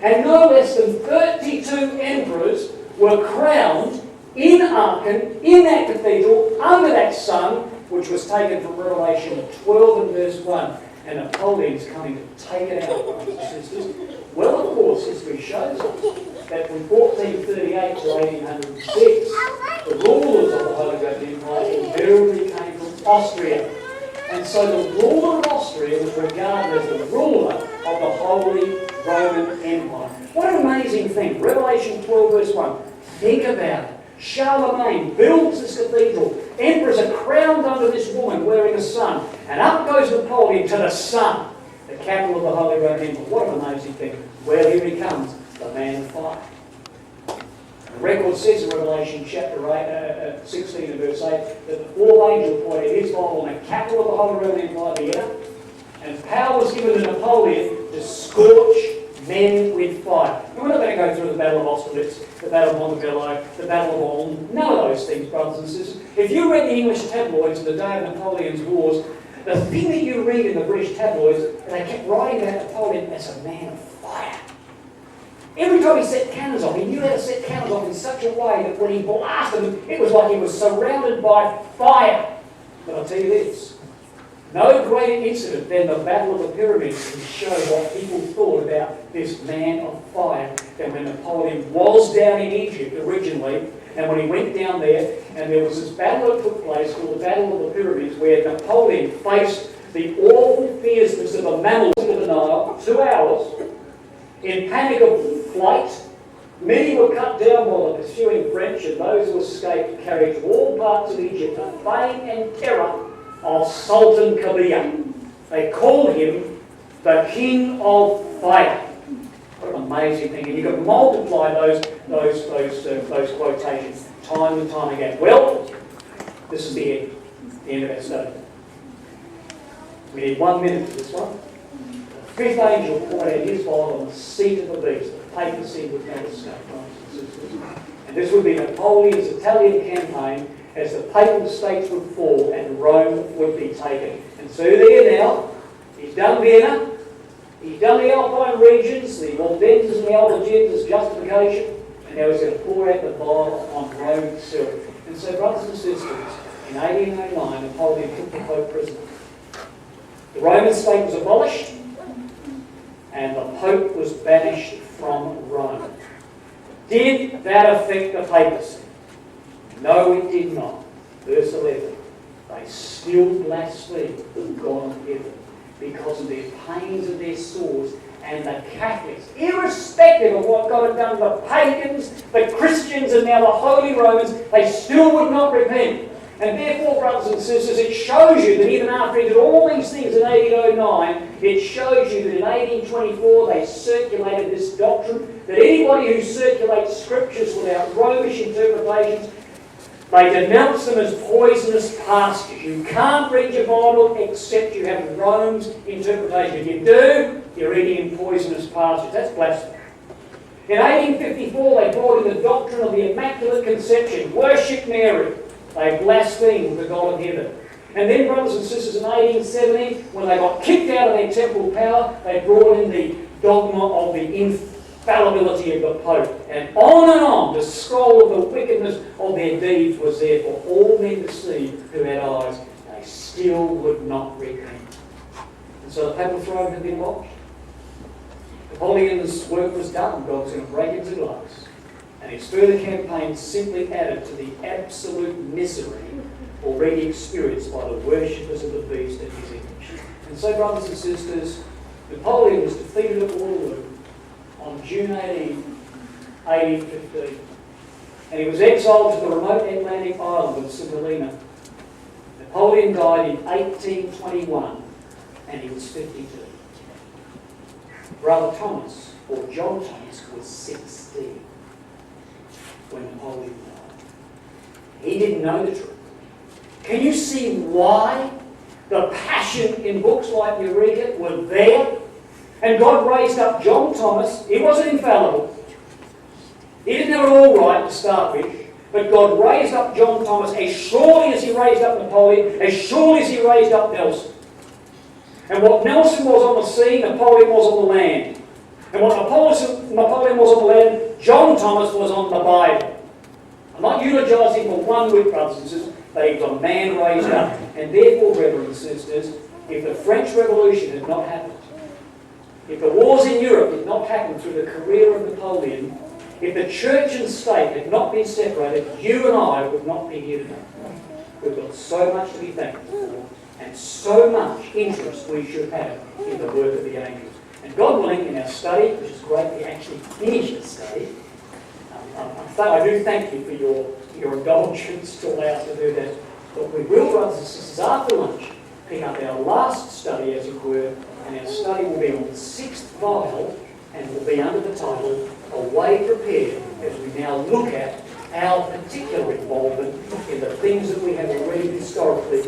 And no less than 32 emperors were crowned in Aachen, in that cathedral, under that sun, which was taken from Revelation 12 and verse 1. And Napoleon's coming to take it out, brothers and sisters. Well, of course, history shows us that from 1438 to 1806, the rulers of the Holy Roman Empire invariably came from Austria. And so the ruler of Austria was regarded as the ruler of the Holy Roman Empire. What an amazing thing. Revelation 12 verse 1. Think about it. Charlemagne builds this cathedral. Emperors are crowned under this woman wearing a sun. And up goes Napoleon to the sun, the capital of the Holy Roman Empire. What an amazing thing. Well, here he comes, the man of fire. The record says in Revelation chapter 16 and verse 8 that the fourth angel pointed his vial on the capital of the Holy Roman Empire, Vienna, and power was given to Napoleon to scorch men with fire. And we're not going to go through the Battle of Austerlitz, the Battle of Montebello, the Battle of Ulm, none of those things, brothers and sisters. If you read the English tabloids of the day of Napoleon's wars, the thing that you read in the British tabloids, they kept writing about Napoleon as a man of fire. Every time he set cannons off, he knew how to set cannons off in such a way that when he blasted them, it was like he was surrounded by fire. But I'll tell you this, no greater incident than the Battle of the Pyramids can show what people thought about this man of fire than when Napoleon was down in Egypt originally, and when he went down there, and there was this battle that took place called the Battle of the Pyramids, where Napoleon faced the awful fierceness of the mammals of the Nile, 2 hours, in panic of flight. Many were cut down while the pursuing French, and those who escaped carried to all parts of Egypt the fame and terror of Sultan Kabir. They called him the King of Fire. What an amazing thing. And you can multiply those quotations time and time again. Well, this is the end of our study. We need 1 minute for this one. The fifth angel pointed his vial on the seat of the beast. The papacy would not escape, brothers and sisters. And this would be Napoleon's Italian campaign as the papal states would fall and Rome would be taken. And so there now, he's done Vienna, he's done the Alpine regions, the Waldenses and the Albigenses as justification, and now he's going to pour out the vial on Rome itself. And so, brothers and sisters, in 1809, Napoleon took the Pope prisoner. The Roman state was abolished, and the Pope was banished from Rome. Did that affect the papacy? No, it did not. Verse 11. They still blaspheme the God of heaven because of their pains and their sores, and the Catholics, irrespective of what God had done to the pagans, the Christians, and now the Holy Romans, they still would not repent. And therefore, brothers and sisters, it shows you that even after he did all these things in 1809, it shows you that in 1824 they circulated this doctrine that anybody who circulates scriptures without Romish interpretations, they denounce them as poisonous pastures. You can't read your Bible except you have Rome's interpretation. If you do, you're reading in poisonous pastures. That's blasphemy. In 1854, they brought in the doctrine of the Immaculate Conception. Worship Mary. They blasphemed the God of heaven. And then, brothers and sisters, in 1870, when they got kicked out of their temporal power, they brought in the dogma of the infallibility of the Pope. And on, the scroll of the wickedness of their deeds was there for all men to see who had eyes. They still would not repent. And so the papal throne had been abolished. Napoleon's work was done. God was going to break into glass. And his further campaign simply added to the absolute misery already experienced by the worshippers of the beast and his image. And so, brothers and sisters, Napoleon was defeated at Waterloo on June 18, 1815. And he was exiled to the remote Atlantic island of St. Helena. Napoleon died in 1821, and he was 52. Brother Thomas, or John Thomas, was 16 when Napoleon died. He didn't know the truth. Can you see why the passion in books like Eureka were there? And God raised up John Thomas. He wasn't infallible. He didn't have it all right to start with. But God raised up John Thomas as surely as he raised up Napoleon, as surely as he raised up Nelson. And what Nelson was on the sea, Napoleon was on the land. And what Napoleon was on the land, John Thomas was on the Bible. I'm not eulogising for one whit, brothers and sisters, but he was a man raised up. And therefore, brethren and sisters, if the French Revolution had not happened, if the wars in Europe had not happened through the career of Napoleon, if the church and state had not been separated, you and I would not be here today. We've got so much to be thankful for, and so much interest we should have in the work of the angels. And God willing, in our study, which is great, we actually finished the study. I do thank you for your indulgence to allow us to do that. But we will, brothers and sisters, after lunch, pick up our last study, as it were, and our study will be on the 6th vial, and will be under the title, A Way Prepared, as we now look at our particular involvement in the things that we have already historically